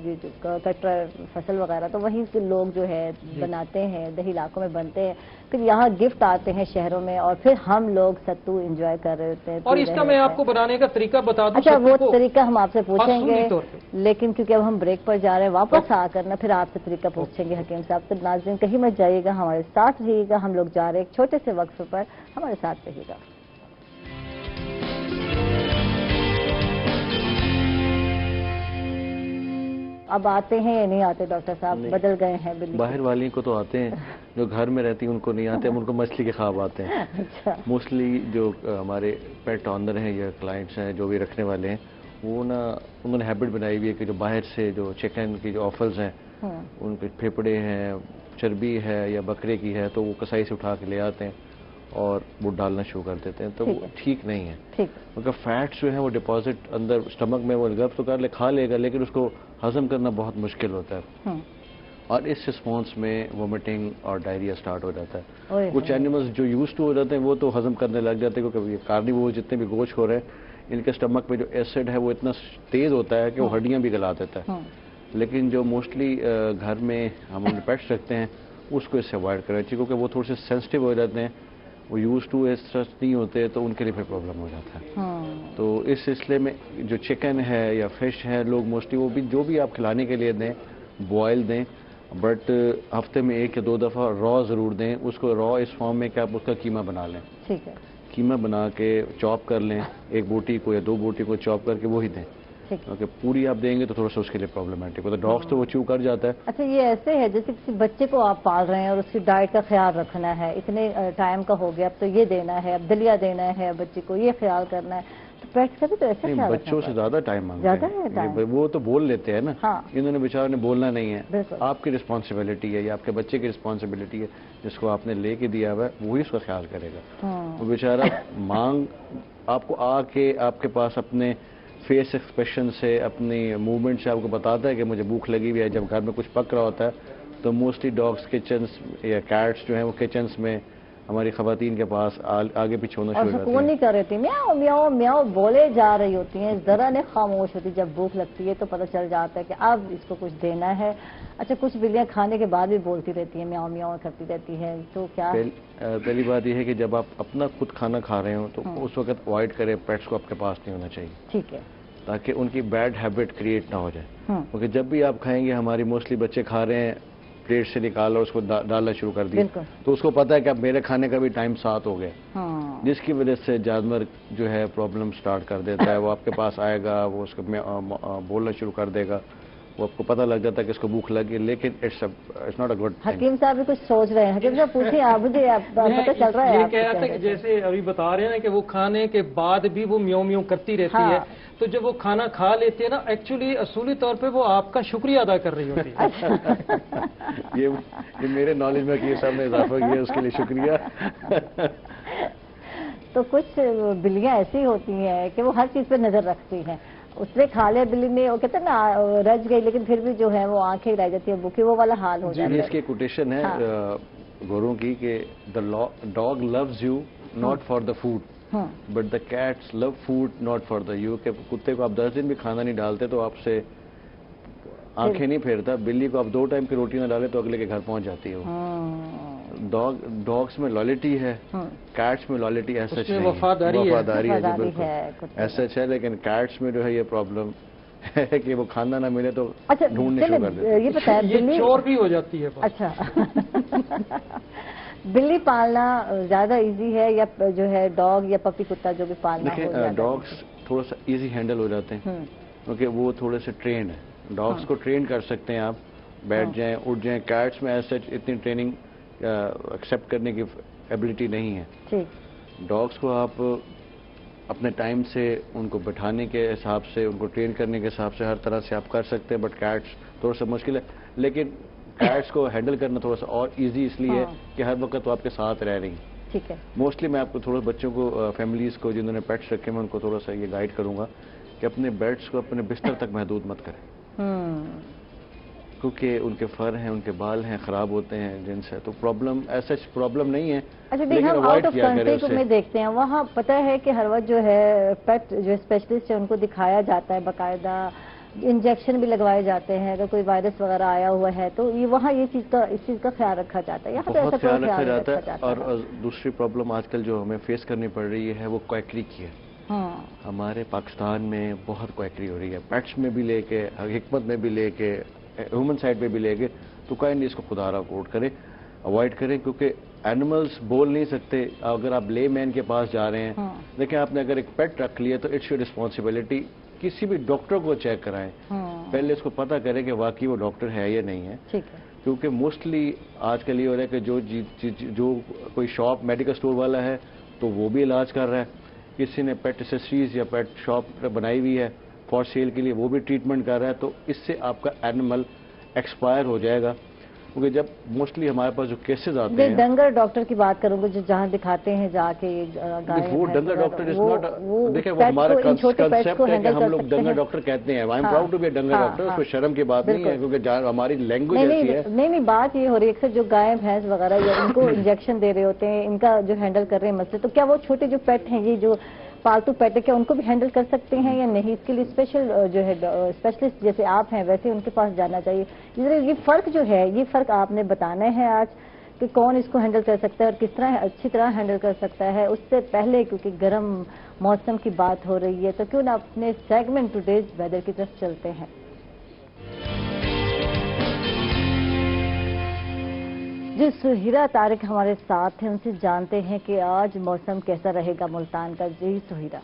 کٹرا فصل وغیرہ تو وہیں سے لوگ جو ہے بناتے ہیں، دیہی علاقوں میں بنتے ہیں، پھر یہاں گفٹ آتے ہیں شہروں میں، اور پھر ہم لوگ ستو انجوائے کر رہے ہوتے ہیں۔ اور اس کا میں آپ کو بنانے کا طریقہ بتا دوں۔ اچھا وہ طریقہ ہم آپ سے پوچھیں گے، لیکن کیونکہ اب ہم بریک پر جا رہے ہیں، واپس آ کر نا پھر آپ سے طریقہ پوچھیں گے حکیم صاحب۔ تو ناظرین کہیں مت جائیے گا، ہمارے ساتھ رہیے گا، ہم لوگ جا رہے ہیں ایک چھوٹے سے وقفے پر، ہمارے ساتھ رہیے گا۔ اب آتے ہیں یا نہیں آتے ڈاکٹر صاحب؟ بدل گئے ہیں بالکل۔ باہر والی کو تو آتے ہیں، جو گھر میں رہتی ہیں ان کو نہیں آتے، ہم ان کو مچھلی کے خواب آتے ہیں۔ موسٹلی جو ہمارے پیٹ آنر ہیں یا کلائنٹس ہیں جو بھی رکھنے والے ہیں، وہ نا انہوں نے ہیبٹ بنائی ہوئی ہے کہ جو باہر سے جو چکن کی جو آفلز ہیں، ان کے پھیپڑے ہیں، چربی ہے یا بکرے کی ہے، تو وہ کسائی سے اٹھا کے لے آتے ہیں اور وہ ڈالنا شروع کر دیتے ہیں، تو وہ ٹھیک نہیں ہے، کیونکہ فیٹس جو ہیں وہ ڈپازٹ اندر اسٹمک میں، وہ گرب تو کھا لے گا لیکن اس کو ہضم کرنا بہت مشکل ہوتا ہے، اور اس رسپانس میں وومٹنگ اور ڈائریا سٹارٹ ہو جاتا ہے۔ کچھ اینیملز جو یوز ٹو ہو جاتے ہیں وہ تو ہضم کرنے لگ جاتے ہیں، کیونکہ کارنیور جتنے بھی گوشت ہو رہے ہیں ان کے اسٹمک میں جو ایسڈ ہے وہ اتنا تیز ہوتا ہے کہ وہ ہڈیاں بھی گلا دیتا ہے، لیکن جو موسٹلی گھر میں ہم اپنے پیٹس رکھتے ہیں اس کو اس سے اوائڈ کرنا چاہیے، کیونکہ وہ تھوڑے سے سینسٹیو ہو جاتے ہیں، وہ یوز ٹو ایسا نہیں ہوتے تو ان کے لیے پھر پرابلم ہو جاتا ہے۔ تو اس سلسلے میں جو چکن ہے یا فش ہے، لوگ موسٹلی وہ بھی جو بھی آپ کھلانے کے لیے دیں بوائل دیں، بٹ ہفتے میں 1 یا 2 دفعہ را ضرور دیں، اس کو را اس فارم میں کہ آپ اس کا قیمہ بنا لیں، قیمہ بنا کے چاپ کر لیں، 1 بوٹی کو یا 2 بوٹی کو چاپ کر کے وہی دیں، کیونکہ پوری آپ دیں گے تو تھوڑا سا اس کے لیے پرابلمٹک ہوتا ہے، ڈاگس تو وہ چیو کر جاتا ہے۔ اچھا یہ ایسے ہے جیسے کسی بچے کو آپ پال رہے ہیں اور اس کی ڈائٹ کا خیال رکھنا ہے، اتنے ٹائم کا ہو گیا، اب تو یہ دینا ہے، اب دلیا دینا ہے، بچے کو یہ خیال کرنا ہے، تو پیٹس کا بھی تو ایسا خیال رکھنا ہے؟ بچوں سے زیادہ ٹائم مانگتے ہیں، وہ تو بول لیتے ہیں نا، انہوں نے بیچاروں نے بولنا نہیں ہے، آپ کی رسپانسبلٹی ہے یا آپ کے بچے کی رسپانسبلٹی ہے، جس کو آپ نے لے کے دیا ہوا ہے وہی اس کا خیال کرے گا۔ وہ بیچارہ آپ کو آ کے آپ کے پاس اپنے فیس ایکسپریشن سے، اپنی موومنٹ سے آپ کو بتاتا ہے کہ مجھے بھوک لگی ہوئی ہے۔ جب گھر میں کچھ پک رہا ہوتا ہے تو موسٹلی ڈاگس کچنس یا کیٹس جو ہیں وہ کچنس میں ہماری خواتین کے پاس آگے پیچھے ہونا شروع ہو جاتی ہیں، سکون نہیں کر رہی تھی، میاؤ میاؤ میاؤ بولے جا رہی ہوتی ہیں، ذرا نہیں خاموش ہوتی، جب بھوک لگتی ہے تو پتہ چل جاتا ہے کہ اب اس کو کچھ دینا ہے۔ اچھا کچھ بلیاں کھانے کے بعد بھی بولتی رہتی ہیں، میاؤ میاؤ کرتی رہتی ہیں، تو کیا؟ پہلی بات یہ ہے کہ جب آپ اپنا خود کھانا کھا رہے ہوں تو اس وقت اوائڈ کریں، پیٹس کو آپ کے پاس نہیں ہونا چاہیے، ٹھیک ہے، تاکہ ان کی بیڈ ہیبٹ کریٹ نہ ہو جائے، کیونکہ جب بھی آپ کھائیں گے، ہماری موسٹلی بچے کھا رہے ہیں پلیٹ سے نکالا اور اس کو ڈالنا شروع کر دیا، بالکل. تو اس کو پتا ہے کہ اب میرے کھانے کا بھی ٹائم 7 ہو گیا، ہاں جس کی وجہ سے جانور جو ہے پرابلم سٹارٹ کر دیتا ہے. وہ آپ کے پاس آئے گا، وہ اس کو بولنا شروع کر دے گا، وہ آپ کو پتہ لگ جاتا ہے کہ اس کو بھوک لگی، لیکن it's not a good thing. حکیم صاحب بھی کچھ سوچ رہے ہیں. حکیم صاحب پوچھیں آپ مجھے، پتہ چل رہا ہے یہ آپ کہہ رہا تھا کہ جیسے ابھی بتا رہے ہیں نا کہ وہ کھانے کے بعد بھی وہ میوں میوں کرتی رہتی ہے، تو جب وہ کھانا کھا لیتے ہیں نا، ایکچولی اصولی طور پہ وہ آپ کا شکریہ ادا کر رہی ہوتی ہے. یہ میرے نالج میں حکیم صاحب نے اضافہ کیا، اس کے لیے شکریہ. تو کچھ بلیاں ایسی ہوتی ہیں کہ وہ ہر چیز پہ نظر رکھتی ہیں. اس نے کھا لیا بلی نے، وہ کہتے ہیں نا رج گئی، لیکن پھر بھی جو ہے وہ آنکھیں رہ جاتی ہیں بھوکی، وہ والا حال ہو جاتا ہے. اس کی کوٹیشن ہے گوروں کی کہ the dog loves you not for the food but the cats love food not for the you. کہ کتے کو آپ 10 دن بھی کھانا نہیں ڈالتے تو آپ سے آنکھیں نہیں پھیرتا، بلی کو آپ 2 ٹائم کی روٹی نہ ڈالے تو اگلے کے گھر پہنچ جاتی ہے. وہ ڈاگس میں لائلٹی ہے، کیٹس میں لائلٹی ایسا نہیں، وفاداری ہے جی بالکل ایسا ہے. لیکن کیٹس میں جو ہے یہ پرابلم ہے کہ وہ کھانا نہ ملے تو ڈھونڈنے شروع کر دیتے. یہ بتایا یہ چور بھی ہو جاتی ہے. اچھا بلی پالنا زیادہ ایزی ہے یا جو ہے ڈاگ یا پپی کتا جو بھی پالنا ہو؟ دیکھیں ڈاگس تھوڑا سا ایزی ہینڈل ہو جاتے ہیں کیونکہ وہ تھوڑے سے ٹرینڈ ہیں. ڈاگس کو ٹرین کر سکتے ہیں آپ، بیٹھ جائیں اٹھ جائیں. کیٹس میں ایسا اتنی ٹریننگ ایکسیپٹ کرنے کی ایبلٹی نہیں ہے. ڈاگس کو آپ اپنے ٹائم سے ان کو بٹھانے کے حساب سے، ان کو ٹرین کرنے کے حساب سے ہر طرح سے آپ کر سکتے ہیں. بٹ کیٹس تھوڑا سا مشکل ہے، لیکن کیٹس کو ہینڈل کرنا تھوڑا سا اور ایزی اس لیے ہے کہ ہر وقت وہ آپ کے ساتھ رہ رہی ہیں. ٹھیک ہے. موسٹلی میں آپ کو تھوڑا بچوں کو، فیملیز کو جنہوں نے پیٹس رکھے، میں ان کو تھوڑا سا یہ گائیڈ کروں گا کہ اپنے بیٹس کو اپنے بستر تک محدود مت کریں، کیونکہ ان کے فر ہیں، ان کے بال ہیں، خراب ہوتے ہیں جن سے. تو پرابلم ایسا پرابلم نہیں ہے. اچھا دیکھیں ہم آؤٹ آف کنٹری کو میں دیکھتے ہیں، وہاں پتہ ہے کہ ہر وقت جو ہے پیٹ جو اسپیشلسٹ ہے ان کو دکھایا جاتا ہے، باقاعدہ انجیکشن بھی لگوائے جاتے ہیں اگر کوئی وائرس وغیرہ آیا ہوا ہے تو یہ وہاں اس چیز کا خیال رکھا جاتا ہے. یہاں پہ ایسا خیال رکھا جاتا ہے. اور دوسری پرابلم آج کل جو ہمیں فیس کرنی پڑ رہی ہے وہ کویکری کی ہے. ہمارے پاکستان میں بہت کویکری ہو رہی ہے، پیٹس میں بھی لے کے، حکمت میں بھی لے کے، ہیومن سائڈ پہ بھی لے کے. تو کائنڈلی اس کو خدا را کوٹ کریں، اوائڈ کریں، کیونکہ اینیملز بول نہیں سکتے. اگر آپ لے مین کے پاس جا رہے ہیں، دیکھیں آپ نے اگر ایک پیٹ رکھ لیا تو اٹس یور رسپانسبلٹی. کسی بھی ڈاکٹر کو چیک کرائیں، پہلے اس کو پتہ کریں کہ واقعی وہ ڈاکٹر ہے یا نہیں ہے. کیونکہ موسٹلی آج کل یہ ہو رہا ہے کہ جو کوئی شاپ میڈیکل سٹور والا ہے تو وہ بھی علاج کر رہا ہے، کسی نے پیٹ ایسیسریز یا پیٹ شاپ بنائی ہوئی ہے فار سیل کے لیے وہ بھی ٹریٹمنٹ کر رہا ہے. تو اس سے آپ کا اینیمل ایکسپائر ہو جائے گا. کیونکہ جب موسٹلی ہمارے پاس جو کیسز آتے ہیں، ڈنگر ڈاکٹر کی بات کروں گے جو جہاں دکھاتے ہیں جا کے، وہ ڈنگر ڈاکٹر از ناٹ، دیکھیں وہ ہمارا کنسیپٹ ہے کہ ہم لوگ ڈنگر ڈاکٹر کہتے ہیں. I am proud to be a dangar doctor. اس میں شرم کی بات نہیں ہے کیونکہ ہماری لینگویج ایسی ہے. نہیں بات یہ ہو رہی ہے اکثر جو گائے بھینس وغیرہ یا ان کو انجیکشن دے رہے ہوتے ہیں، ان کا جو ہینڈل کر رہے ہیں مسئلے، تو کیا وہ چھوٹے جو پیٹ ہیں، یہ جو پالتو پیٹ ہے، کیا ان کو بھی ہینڈل کر سکتے ہیں یا نہیں؟ اس کے لیے اسپیشل جو ہے اسپیشلسٹ جیسے آپ ہیں ویسے ان کے پاس جانا چاہیے. یہ فرق جو ہے، یہ فرق آپ نے بتانا ہے آج کہ کون اس کو ہینڈل کر سکتا ہے اور کس طرح اچھی طرح ہینڈل کر سکتا ہے. اس سے پہلے کیونکہ گرم موسم کی بات ہو رہی ہے تو کیوں نہ اپنے سیگمنٹ ٹوڈیز ویدر کی طرف چلتے ہیں. جی سہیرا طارق ہمارے ساتھ ہیں، ان سے جانتے ہیں کہ آج موسم کیسا رہے گا ملتان کا. جی سہیرا.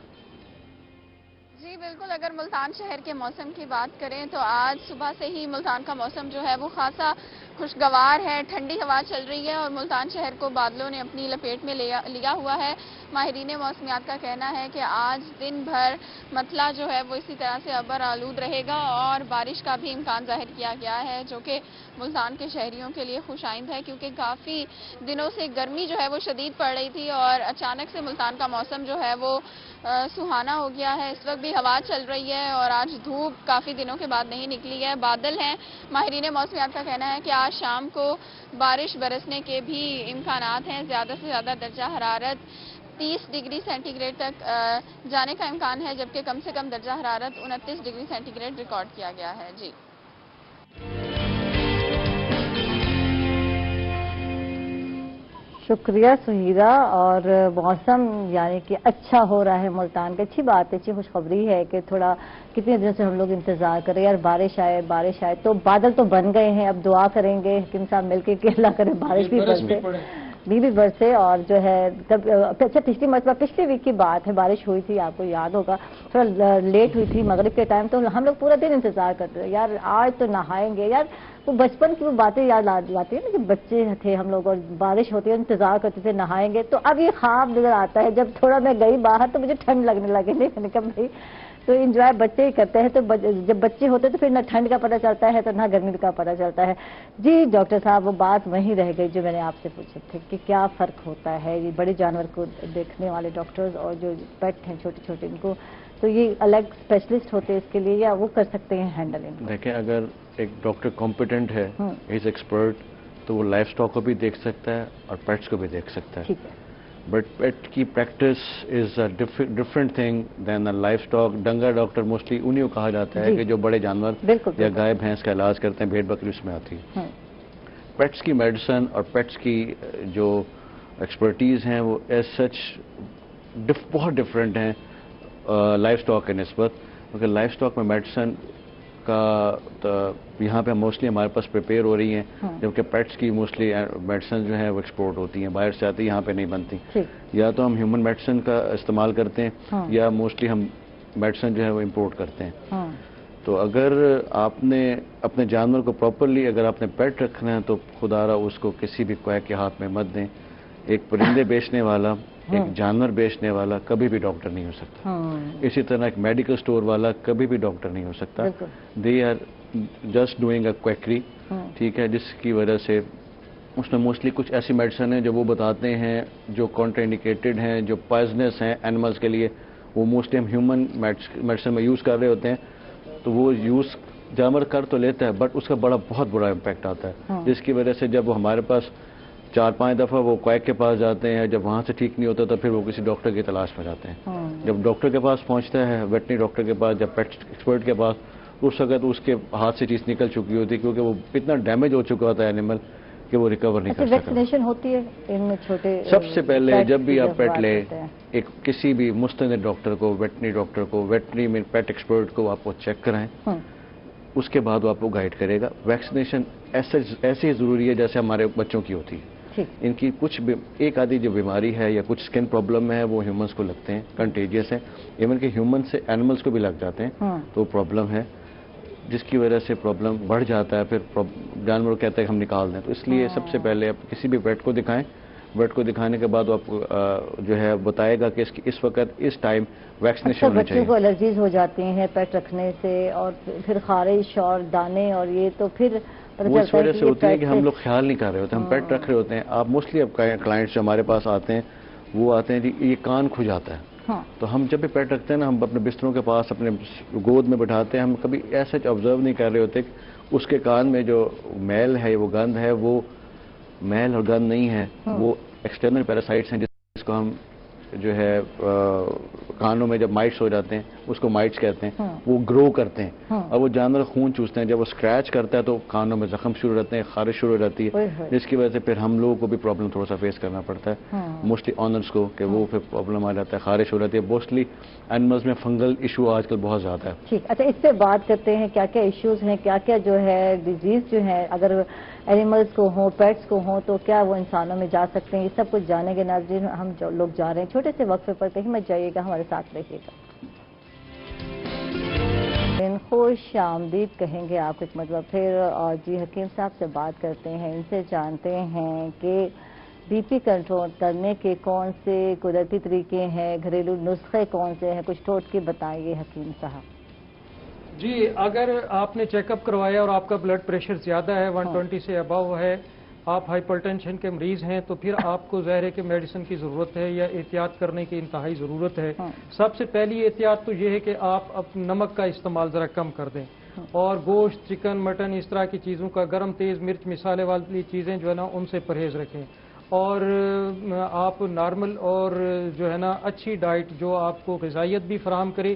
جی بالکل، اگر ملتان شہر کے موسم کی بات کریں تو آج صبح سے ہی ملتان کا موسم جو ہے وہ خاصا خوشگوار ہے. ٹھنڈی ہوا چل رہی ہے اور ملتان شہر کو بادلوں نے اپنی لپیٹ میں لیا ہوا ہے. ماہرین موسمیات کا کہنا ہے کہ آج دن بھر مطلع جو ہے وہ اسی طرح سے ابر آلود رہے گا اور بارش کا بھی امکان ظاہر کیا گیا ہے، جو کہ ملتان کے شہریوں کے لیے خوش آئند ہے کیونکہ کافی دنوں سے گرمی جو ہے وہ شدید پڑ رہی تھی اور اچانک سے ملتان کا موسم جو ہے وہ سہانا ہو گیا ہے. اس وقت بھی ہوا چل رہی ہے اور آج دھوپ کافی دنوں کے بعد نہیں نکلی ہے، بادل ہیں. ماہرین موسمیات کا کہنا ہے کہ آج شام کو بارش برسنے کے بھی امکانات ہیں. زیادہ سے زیادہ درجہ حرارت 30 ڈگری سینٹی گریڈ تک جانے کا امکان ہے، جبکہ کم سے کم درجہ حرارت 29 ڈگری سینٹی گریڈ ریکارڈ کیا گیا ہے. جی شکریہ سہیرا. اور موسم یعنی کہ اچھا ہو رہا ہے ملتان کا، اچھی بات ہے، اچھی خوشخبری ہے کہ تھوڑا کتنے دنوں سے ہم لوگ انتظار کر رہے ہیں یار بارش آئے. تو بادل تو بن گئے ہیں، اب دعا کریں گے حکیم صاحب مل کے کہ اللہ کرے بارش بھی برسے، بھی برسے. اور جو ہے اچھا پچھلی ویک کی بات ہے، بارش ہوئی تھی، آپ کو یاد ہوگا تھوڑا لیٹ ہوئی تھی مغرب کے ٹائم، تو ہم لوگ پورا دن انتظار کرتے تھے یار آج تو نہائیں گے. یار وہ بچپن کی وہ باتیں یاد آتی ہیں نا کہ بچے تھے ہم لوگ اور بارش ہوتی ہے انتظار کرتے تھے نہائیں گے. تو اب یہ خواب نظر آتا ہے. جب تھوڑا میں گئی باہر تو مجھے ٹھنڈ لگنے لگی، نہیں میں نے کہا بھائی تو انجوائے بچے ہی کرتے ہیں، تو جب بچے ہوتے تو پھر نہ ٹھنڈ کا پتہ چلتا ہے تو نہ گرمی کا پتہ چلتا ہے. جی ڈاکٹر صاحب وہ بات وہیں رہ گئی جو میں نے آپ سے پوچھے تھے کہ کیا فرق ہوتا ہے یہ بڑے جانور کو دیکھنے والے ڈاکٹرز اور جو پیٹ ہیں چھوٹے چھوٹے ان کو، تو یہ الگ اسپیشلسٹ ہوتے ہیں اس کے لیے یا وہ کر سکتے ہیں ہینڈل ان کو؟ دیکھیں اگر ایک ڈاکٹر کمپیٹنٹ ہے، از ایکسپرٹ، تو وہ لائف سٹاک کو بھی دیکھ سکتا ہے اور پیٹس کو بھی دیکھ سکتا ہے. ٹھیک ہے. بٹ پیٹ کی practice is a different thing than a livestock. ڈنگر ڈاکٹر موسٹلی انہیں کو کہا جاتا ہے کہ جو بڑے جانور یا گائے بھینس کا علاج کرتے ہیں، بھیڑ بکری اس میں آتی ہے. پیٹس کی میڈیسن اور پیٹس کی جو ایکسپرٹیز ہیں وہ ایز سچ بہت ڈفرینٹ ہیں لائف سٹاک کے نسبت، کیونکہ لائف سٹاک میں میڈیسن کا یہاں پہ موسٹلی ہمارے پاس پریپیئر ہو رہی ہیں، جبکہ پیٹس کی موسٹلی میڈیسن جو ہے وہ ایکسپورٹ ہوتی ہیں، باہر سے آتی ہیں، یہاں پہ نہیں بنتی. یا تو ہم ہیومن میڈیسن کا استعمال کرتے ہیں یا موسٹلی ہم میڈیسن جو ہے وہ امپورٹ کرتے ہیں. تو اگر آپ نے اپنے جانور کو پراپرلی اگر آپ نے پیٹ رکھنا ہے تو خدا را اس کو کسی بھی کویک کے ہاتھ میں مت دیں. ایک پرندے بیچنے والا، ایک جانور بیچنے والا کبھی بھی ڈاکٹر نہیں ہو سکتا. اسی طرح ایک میڈیکل سٹور والا کبھی بھی ڈاکٹر نہیں ہو سکتا. They are just doing a quackery, ٹھیک ہے، جس کی وجہ سے اس میں موسٹلی کچھ ایسی میڈیسن ہیں جو وہ بتاتے ہیں جو کانٹرا انڈیکیٹڈ ہیں، جو پوائزنس ہیں اینیملز کے لیے، وہ موسٹلی ہم ہیومن میڈیسن میں یوز کر رہے ہوتے ہیں. تو وہ یوز جانور کر تو لیتا ہے بٹ اس کا بہت بڑا امپیکٹ آتا ہے، جس کی وجہ سے جب وہ ہمارے پاس 4-5 دفعہ وہ کویک کے پاس جاتے ہیں، جب وہاں سے ٹھیک نہیں ہوتا تو پھر وہ کسی ڈاکٹر کی تلاش میں جاتے ہیں. جب ڈاکٹر کے پاس پہنچتا ہے، ویٹنری ڈاکٹر کے پاس، جب پیٹ ایکسپرٹ کے پاس، اس وقت اس کے ہاتھ سے چیز نکل چکی ہوتی ہے کیونکہ وہ اتنا ڈیمیج ہو چکا ہوتا ہے اینیمل کہ وہ ریکور نہیں کر سکتا. ویکسینیشن ہوتی ہے ان میں چھوٹے؟ سب سے پہلے جب بھی آپ پیٹ لیں، ایک کسی بھی مستند ڈاکٹر کو، ویٹنری ڈاکٹر کو، ویٹنری میں پیٹ ایکسپرٹ کو آپ کو چیک کرائیں، اس کے بعد وہ آپ کو گائیڈ کرے گا. ویکسینیشن ایسے ہی ضروری ہے جیسے ہمارے بچوں کی ہوتی ہے. ان کی کچھ ایک آدھی جو بیماری ہے یا کچھ سکن پرابلم ہے وہ ہیومنس کو لگتے ہیں، کنٹیجیس ہیں، ایون کہ ہیومن سے اینیملس کو بھی لگ جاتے ہیں، تو پرابلم ہے جس کی وجہ سے پرابلم بڑھ جاتا ہے، پھر جانور کہتے ہیں کہ ہم نکال دیں. تو اس لیے سب سے پہلے آپ کسی بھی پیٹ کو دکھائیں. ویٹ کو دکھانے کے بعد وہ آپ کو جو ہے بتائے گا کہ اس وقت اس ٹائم ویکسینیشن ہونی چاہیے. بچوں کو الرجیز ہو جاتی ہیں پیٹ رکھنے سے، اور پھر خارش اور دانے، اور یہ تو پھر وہ اس وجہ سے ہوتی ہے کہ ہم لوگ خیال نہیں کر رہے ہوتے، ہم پیٹ رکھ رہے ہوتے ہیں. آپ موسٹلی اب کلائنٹس جو ہمارے پاس آتے ہیں وہ آتے ہیں یہ کان کھو جاتا ہے، تو ہم جب بھی پیٹ رکھتے ہیں نا، ہم اپنے بستروں کے پاس اپنے گود میں بٹھاتے ہیں، ہم کبھی ایسا آبزرو نہیں کر رہے ہوتے کہ اس کے کان میں جو میل ہے، وہ گند ہے، وہ میل اور گند نہیں ہے، وہ ایکسٹرنل پیراسائٹس ہیں جس کو ہم جو ہے کانوں میں جب مائٹس ہو جاتے ہیں اس کو مائٹس کہتے ہیں، وہ گرو کرتے ہیں اور وہ جانور خون چوستے ہیں. جب وہ اسکریچ کرتا ہے تو کانوں میں زخم شروع رہتے ہیں، خارش شروع ہو جاتی ہے، جس کی وجہ سے پھر ہم لوگوں کو بھی پرابلم تھوڑا سا فیس کرنا پڑتا ہے، موسٹلی آنرس کو، کہ وہ پھر پرابلم آ جاتا ہے، خارش ہو جاتی ہے. موسٹلی اینیملز میں فنگل ایشو آج کل بہت زیادہ ہے. ٹھیک، اچھا اس پہ بات کرتے ہیں کیا کیا ایشوز ہیں، کیا کیا جو ہے ڈیزیز جو ہیں اگر اینیملز کو ہوں، پیٹس کو ہوں تو کیا وہ انسانوں میں جا سکتے ہیں، یہ سب کچھ جانیں گے. ناظرین ہم جو لوگ جا رہے ہیں چھوٹے سے وقفے پر، کہیں مت جائیے گا، ہمارے ساتھ رہیے گا. خوش آمدید کہیں گے آپ ایک مطلب پھر. اور جی حکیم صاحب سے بات کرتے ہیں، ان سے جانتے ہیں کہ بی پی کنٹرول کرنے کے کون سے قدرتی طریقے ہیں، گھریلو نسخے کون سے ہیں، کچھ ٹوٹکے بتائیے حکیم صاحب. جی اگر آپ نے چیک اپ کروایا اور آپ کا بلڈ پریشر زیادہ ہے، 120 سے ابو ہے، آپ ہائپر ٹینشن کے مریض ہیں، تو پھر آپ کو ظاہر ہے کہ میڈیسن کی ضرورت ہے یا احتیاط کرنے کی انتہائی ضرورت ہے. سب سے پہلی احتیاط تو یہ ہے کہ آپ نمک کا استعمال ذرا کم کر دیں، اور گوشت، چکن، مٹن، اس طرح کی چیزوں کا، گرم تیز مرچ مسالے والی چیزیں جو ہے نا ان سے پرہیز رکھیں. اور آپ نارمل اور جو ہے نا اچھی ڈائٹ جو آپ کو غذائیت بھی فراہم کرے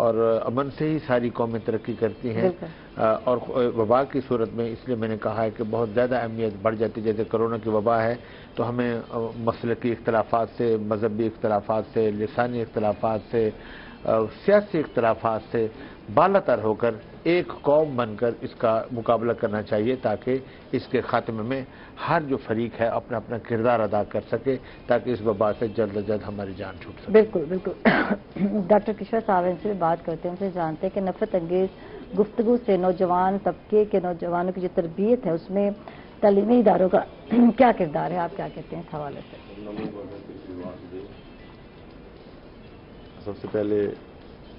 اور امن سے ہی ساری قومیں ترقی کرتی ہیں. اور وبا کی صورت میں اس لیے میں نے کہا ہے کہ بہت زیادہ اہمیت بڑھ جاتی ہے. جیسے کرونا کی وبا ہے تو ہمیں مسلکی اختلافات سے، مذہبی اختلافات سے، لسانی اختلافات سے، سیاسی اختلافات سے بالا تر ہو کر ایک قوم بن کر اس کا مقابلہ کرنا چاہیے، تاکہ اس کے خاتمے میں ہر جو فریق ہے اپنا اپنا کردار ادا کر سکے، تاکہ اس وبا سے جلد از جلد ہماری جان چھوٹ سکے. بالکل بالکل. ڈاکٹر کشور صاحب ان سے بھی بات کرتے ہیں، ان سے جانتے ہیں کہ نفرت انگیز گفتگو سے نوجوان طبقے کے نوجوانوں کی جو تربیت ہے اس میں تعلیمی اداروں کا کیا کردار ہے، آپ کیا کہتے ہیں اس حوالے سے؟ سب سے پہلے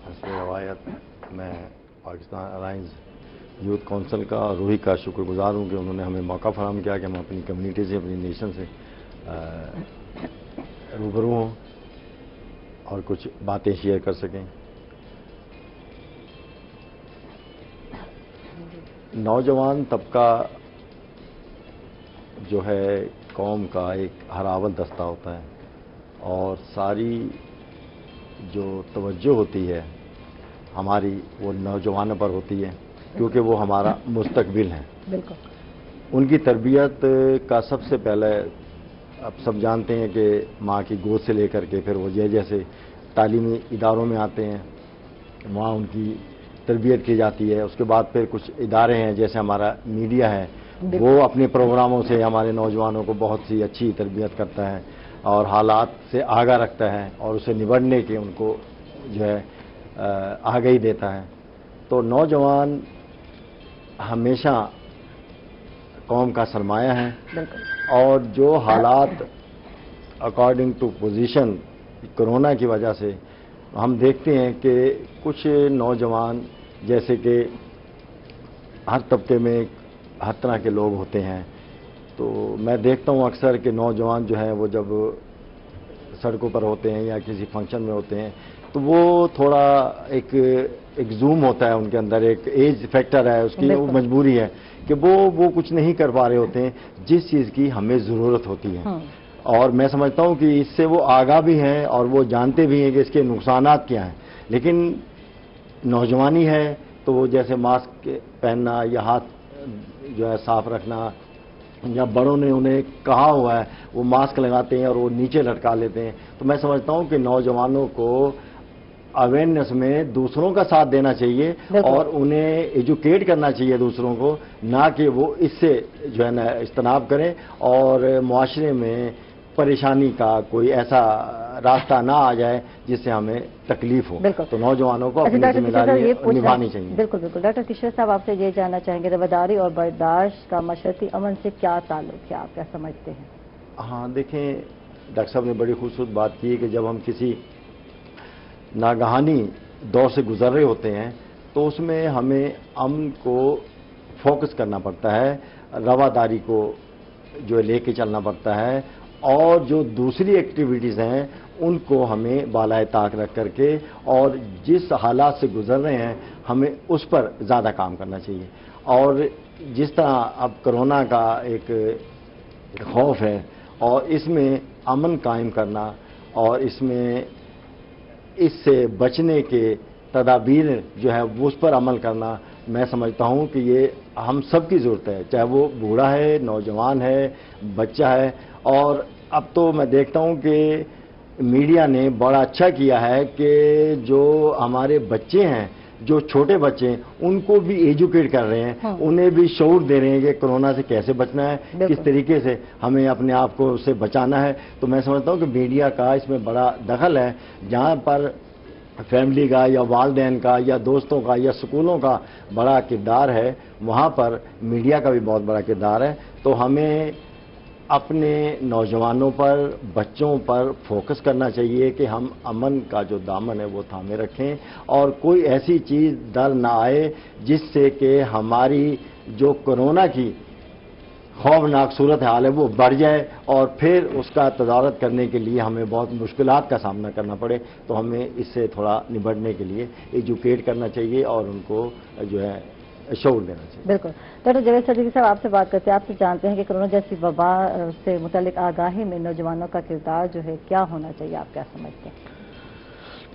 حسب روایت میں پاکستان الائنس یوتھ کونسل کا اور روحی کا شکر گزار ہوں کہ انہوں نے ہمیں موقع فراہم کیا کہ ہم اپنی کمیونٹی سے، اپنی نیشن سے روبرو ہوں اور کچھ باتیں شیئر کر سکیں. نوجوان طبقہ جو ہے قوم کا ایک ہراول دستہ ہوتا ہے، اور ساری جو توجہ ہوتی ہے ہماری وہ نوجوانوں پر ہوتی ہے، کیونکہ وہ ہمارا مستقبل ہے. بالکل. ان کی تربیت کا سب سے پہلے اب سب جانتے ہیں کہ ماں کی گود سے لے کر کے پھر وہ جیسے تعلیمی اداروں میں آتے ہیں وہاں ان کی تربیت کی جاتی ہے. اس کے بعد پھر کچھ ادارے ہیں جیسے ہمارا میڈیا ہے، وہ اپنے پروگراموں سے ہمارے نوجوانوں کو بہت سی اچھی تربیت کرتا ہے اور حالات سے آگاہ رکھتا ہے اور اسے نبٹنے کے ان کو جو ہے آگاہی دیتا ہے. تو نوجوان ہمیشہ قوم کا سرمایہ ہے، اور جو حالات اکارڈنگ ٹو پوزیشن کرونا کی وجہ سے ہم دیکھتے ہیں کہ کچھ نوجوان جیسے کہ ہر طبقے میں ہر طرح کے لوگ ہوتے ہیں، تو میں دیکھتا ہوں اکثر کہ نوجوان جو ہیں وہ جب سڑکوں پر ہوتے ہیں یا کسی فنکشن میں ہوتے ہیں تو وہ تھوڑا ایک زوم ہوتا ہے ان کے اندر، ایک ایج فیکٹر ہے اس کی، وہ مجبوری ہے کہ وہ کچھ نہیں کر پا رہے ہوتے ہیں جس چیز کی ہمیں ضرورت ہوتی ہے. اور میں سمجھتا ہوں کہ اس سے وہ آگاہ بھی ہیں اور وہ جانتے بھی ہیں کہ اس کے نقصانات کیا ہیں، لیکن نوجوانی ہے تو وہ جیسے ماسک پہننا یا ہاتھ جو ہے صاف رکھنا، یا بڑوں نے انہیں کہا ہوا ہے وہ ماسک لگاتے ہیں اور وہ نیچے لٹکا لیتے ہیں. تو میں سمجھتا ہوں کہ نوجوانوں کو اویئرنیس میں دوسروں کا ساتھ دینا چاہیے اور انہیں ایجوکیٹ کرنا چاہیے دوسروں کو، نہ کہ وہ اس سے جو ہے نا اجتناب کریں اور معاشرے میں پریشانی کا کوئی ایسا راستہ نہ آ جائے جس سے ہمیں تکلیف ہو. تو نوجوانوں کو اپنی ذمہ داری نبھانی چاہیے. بالکل بالکل. ڈاکٹر کشور صاحب آپ سے یہ جاننا چاہیں گے رواداری اور برداشت کا معاشرتی امن سے کیا تعلق ہے، آپ کیا سمجھتے ہیں؟ ہاں دیکھیں، ڈاکٹر صاحب نے بڑی خوبصورت بات کی ہے کہ جب ہم کسی ناگہانی دور سے گزر رہے ہوتے ہیں تو اس میں ہمیں امن کو فوکس کرنا پڑتا ہے، رواداری کو جو لے کے چلنا پڑتا ہے، اور جو دوسری ایکٹیویٹیز ہیں ان کو ہمیں بالائے طاق رکھ کر کے اور جس حالات سے گزر رہے ہیں ہمیں اس پر زیادہ کام کرنا چاہیے. اور جس طرح اب کرونا کا ایک خوف ہے اور اس میں امن قائم کرنا اور اس سے بچنے کے تدابیر جو ہے اس پر عمل کرنا، میں سمجھتا ہوں کہ یہ ہم سب کی ضرورت ہے، چاہے وہ بوڑھا ہے، نوجوان ہے، بچہ ہے. اور اب تو میں دیکھتا ہوں کہ میڈیا نے بڑا اچھا کیا ہے کہ جو ہمارے بچے ہیں، جو چھوٹے بچے ہیں، ان کو بھی ایجوکیٹ کر رہے ہیں، انہیں بھی شعور دے رہے ہیں کہ کرونا سے کیسے بچنا ہے، کس طریقے سے ہمیں اپنے آپ کو اس سے بچانا ہے. تو میں سمجھتا ہوں کہ میڈیا کا اس میں بڑا دخل ہے. جہاں پر فیملی کا یا والدین کا یا دوستوں کا یا سکولوں کا بڑا کردار ہے، وہاں پر میڈیا کا بھی بہت بڑا کردار ہے. تو ہمیں اپنے نوجوانوں پر، بچوں پر فوکس کرنا چاہیے کہ ہم امن کا جو دامن ہے وہ تھامے رکھیں اور کوئی ایسی چیز در نہ آئے جس سے کہ ہماری جو کرونا کی خوفناک صورت حال ہے وہ بڑھ جائے اور پھر اس کا تدارک کرنے کے لیے ہمیں بہت مشکلات کا سامنا کرنا پڑے. تو ہمیں اس سے تھوڑا نبٹنے کے لیے ایجوکیٹ کرنا چاہیے اور ان کو جو ہے شعور دینا چاہیے. بالکل. ڈاکٹر جاوید صدیقی صاحب آپ سے بات کرتے ہیں، آپ سے جانتے ہیں کہ کرونا جیسی وبا سے متعلق آگاہی میں نوجوانوں کا کردار جو ہے کیا ہونا چاہیے، آپ کیا سمجھتے ہیں؟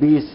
20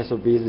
SOPs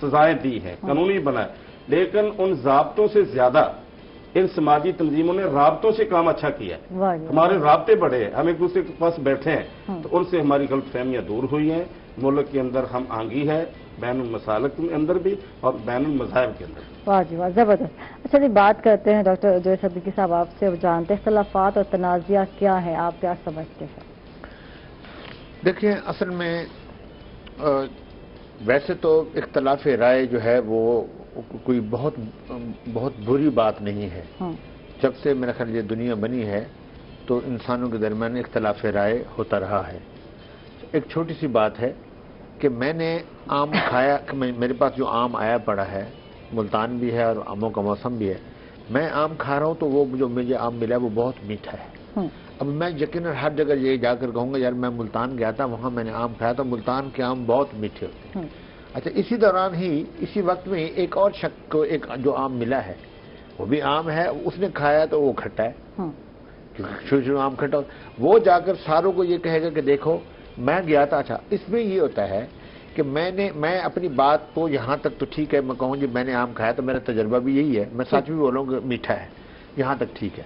سزائیں دی ہیں، قانونی بنا ہے، لیکن ان ضابطوں سے زیادہ ان سماجی تنظیموں نے رابطوں سے کام اچھا کیا ہے۔ ہمارے رابطے بڑھے ہیں، ہم ایک دوسرے کے پاس بیٹھے ہیں تو ان سے ہماری غلط فہمیاں دور ہوئی ہیں۔ ملک کے اندر ہم آنگی ہے، بین المسالک کے اندر بھی اور بین المذاہب کے اندر بھی۔ واہ جی واہ، زبردست۔ اچھا جی، بات کرتے ہیں ڈاکٹر جو صدیقی صاحب آپ سے جانتے ہیں اختلافات اور تنازعہ کیا ہے، آپ کیا سمجھتے ہیں؟ دیکھیں، اصل میں ویسے تو اختلاف رائے جو ہے وہ کوئی بہت بری بات نہیں ہے۔ جب سے میرا خیال یہ دنیا بنی ہے تو انسانوں کے درمیان اختلاف رائے ہوتا رہا ہے۔ ایک چھوٹی سی بات ہے کہ میں نے آم کھایا، میرے پاس جو آم آیا پڑا ہے، ملتان بھی ہے اور آموں کا موسم بھی ہے، میں آم کھا رہا ہوں تو وہ جو مجھے آم ملا وہ بہت میٹھا ہے۔ اب میں یقیناً ہر جگہ یہ جا کر کہوں گا یار میں ملتان گیا تھا، وہاں میں نے آم کھایا تھا، ملتان کے آم بہت میٹھے ہوتے ہیں۔ اچھا، اسی دوران ہی اسی وقت میں ایک اور شخص کو ایک جو آم ملا ہے وہ بھی آم ہے، اس نے کھایا تو وہ کھٹا ہے، شروع آم کھٹا، وہ جا کر ساروں کو یہ کہے گا کہ دیکھو میں گیا تھا۔ اچھا، اس میں یہ ہوتا ہے کہ میں اپنی بات کو یہاں تک تو ٹھیک ہے، میں کہوں جی میں نے آم کھایا تو میرا تجربہ بھی یہی ہے، میں سچ بھی بولوں کہ میٹھا ہے، یہاں تک ٹھیک ہے۔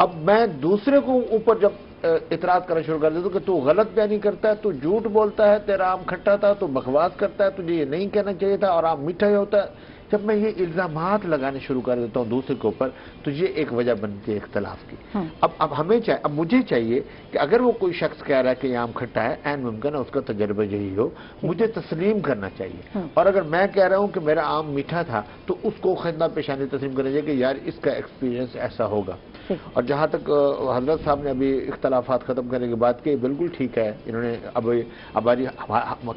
اب میں دوسرے کو اوپر جب اعتراض کرنا شروع کر دیتا ہوں کہ تو غلط بیانی کرتا ہے، تو جھوٹ بولتا ہے، تیرا آم کھٹا تھا، تو بکواس کرتا ہے، تجھے یہ نہیں کہنا چاہیے تھا اور آم میٹھا ہی ہوتا ہے، جب میں یہ الزامات لگانے شروع کر دیتا ہوں دوسرے کے اوپر تو یہ ایک وجہ بنتی ہے اختلاف کی۔ اب مجھے چاہیے کہ اگر وہ کوئی شخص کہہ رہا ہے کہ یہ آم کھٹا ہے، عین ممکن ہے اس کا تجربہ یہی ہو، مجھے تسلیم کرنا چاہیے، اور اگر میں کہہ رہا ہوں کہ میرا آم میٹھا تھا تو اس کو خندہ پیشانی تسلیم کرنا چاہیے کہ یار اس کا ایکسپیرینس ایسا ہوگا۔ اور جہاں تک حضرت صاحب نے ابھی اختلافات ختم کرنے کی بات کی، بالکل ٹھیک ہے، انہوں نے اب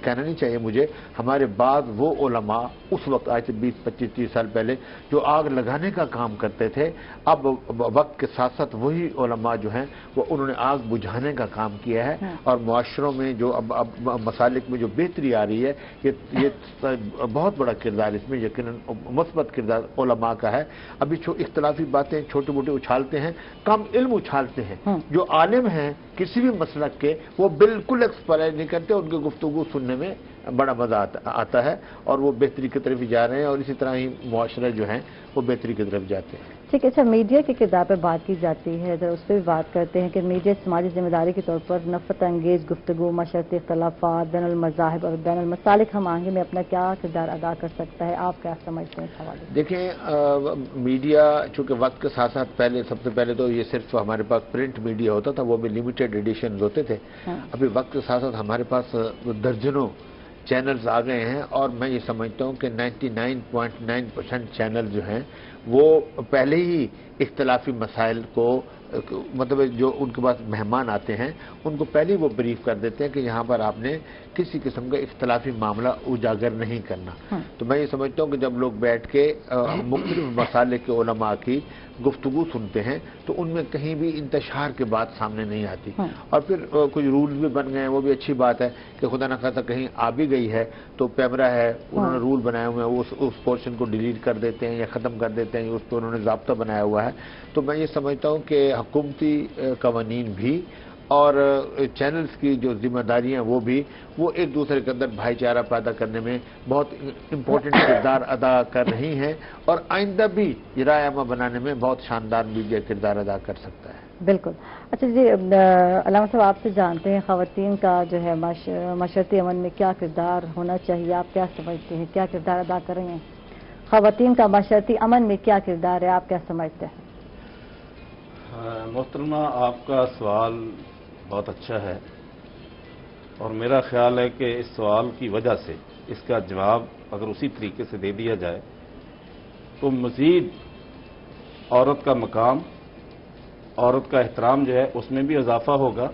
کہنا نہیں چاہیے مجھے، ہمارے بعد وہ علماء اس وقت آج سے 20-25-30 سال پہلے جو آگ لگانے کا کام کرتے تھے، اب وقت کے ساتھ ساتھ وہی علماء جو ہیں وہ انہوں نے آگ بجھانے کا کام کیا ہے، اور معاشروں میں جو اب مسالک میں جو بہتری آ رہی ہے، یہ بہت بڑا کردار اس میں یقیناً مثبت کردار علماء کا ہے۔ ابھی اختلافی باتیں چھوٹے موٹے اچھالتے ہیں، کم علم اچھالتے ہیں، جو عالم ہیں کسی بھی مسلک کے وہ بالکل ایکسپلائن نہیں کرتے، ان کی گفتگو سننے میں بڑا مزہ آتا ہے اور وہ بہتری کی طرف ہی جا رہے ہیں، اور اسی طرح ہی معاشرے جو ہیں وہ بہتری کی طرف جاتے ہیں۔ ٹھیک ہے، اچھا میڈیا کے کردار پر بات کی جاتی ہے، ذرا اس پہ بھی بات کرتے ہیں کہ میڈیا سماجی ذمہ داری کے طور پر نفرت انگیز گفتگو، معاشرتی اختلافات، بین المذاہب اور بین المسالک ہم آہنگی میں اپنا کیا کردار ادا کر سکتا ہے، آپ کیا سمجھتے ہیں اس حوالے سے؟ دیکھیں، میڈیا چونکہ وقت کے ساتھ ساتھ سب سے پہلے تو یہ صرف ہمارے پاس پرنٹ میڈیا ہوتا تھا، وہ بھی لمیٹڈ ایڈیشنز ہوتے تھے، ابھی وقت کے ساتھ ساتھ ہمارے پاس درجنوں چینلز آ گئے ہیں، اور میں یہ سمجھتا ہوں کہ 99.9% چینل جو ہیں وہ پہلے ہی اختلافی مسائل کو مطلب جو ان کے پاس مہمان آتے ہیں ان کو پہلے ہی وہ بریف کر دیتے ہیں کہ یہاں پر آپ نے کسی قسم کا اختلافی معاملہ اجاگر نہیں کرنا۔ تو میں یہ سمجھتا ہوں کہ جب لوگ بیٹھ کے مختلف مسائل کے علماء کی گفتگو سنتے ہیں تو ان میں کہیں بھی انتشار کے بات سامنے نہیں آتی، اور پھر کچھ رولز بھی بن گئے ہیں، وہ بھی اچھی بات ہے کہ خدا نہ خاصا کہیں آ بھی گئی ہے تو پیمرا ہے، انہوں نے رول بنائے ہوئے ہیں، اس پورشن کو ڈیلیٹ کر دیتے ہیں یا ختم کر دیتے ہیں، اس پہ انہوں نے ضابطہ بنایا ہوا ہے۔ تو میں یہ سمجھتا ہوں کہ حکومتی قوانین بھی اور چینلز کی جو ذمہ داریاں وہ ایک دوسرے کے اندر بھائی چارہ پیدا کرنے میں بہت امپورٹنٹ کردار ادا کر رہی ہیں، اور آئندہ بھی رائے عامہ بنانے میں بہت شاندار میڈیا کردار ادا کر سکتا ہے۔ بالکل۔ اچھا جی، علامہ صاحب آپ سے جانتے ہیں خواتین کا جو ہے معاشرتی امن میں کیا کردار ہونا چاہیے، آپ کیا سمجھتے ہیں، کیا کردار ادا کر رہے ہیں خواتین کا معاشرتی امن میں، کیا کردار ہے، آپ کیا سمجھتے ہیں؟ محترمہ، آپ کا سوال بہت اچھا ہے، اور میرا خیال ہے کہ اس سوال کی وجہ سے اس کا جواب اگر اسی طریقے سے دے دیا جائے تو مزید عورت کا مقام، عورت کا احترام جو ہے اس میں بھی اضافہ ہوگا،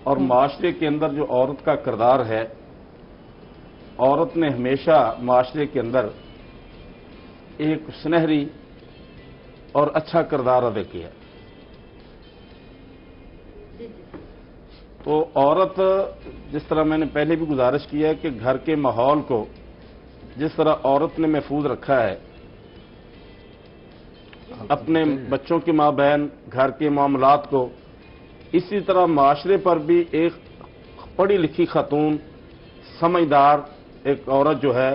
اور معاشرے کے اندر جو عورت کا کردار ہے، عورت نے ہمیشہ معاشرے کے اندر ایک سنہری اور اچھا کردار ادا کیا۔ تو عورت، جس طرح میں نے پہلے بھی گزارش کیا ہے کہ گھر کے ماحول کو جس طرح عورت نے محفوظ رکھا ہے، اپنے بچوں کے مابین گھر کے معاملات کو، اسی طرح معاشرے پر بھی ایک پڑھی لکھی خاتون، سمجھدار ایک عورت جو ہے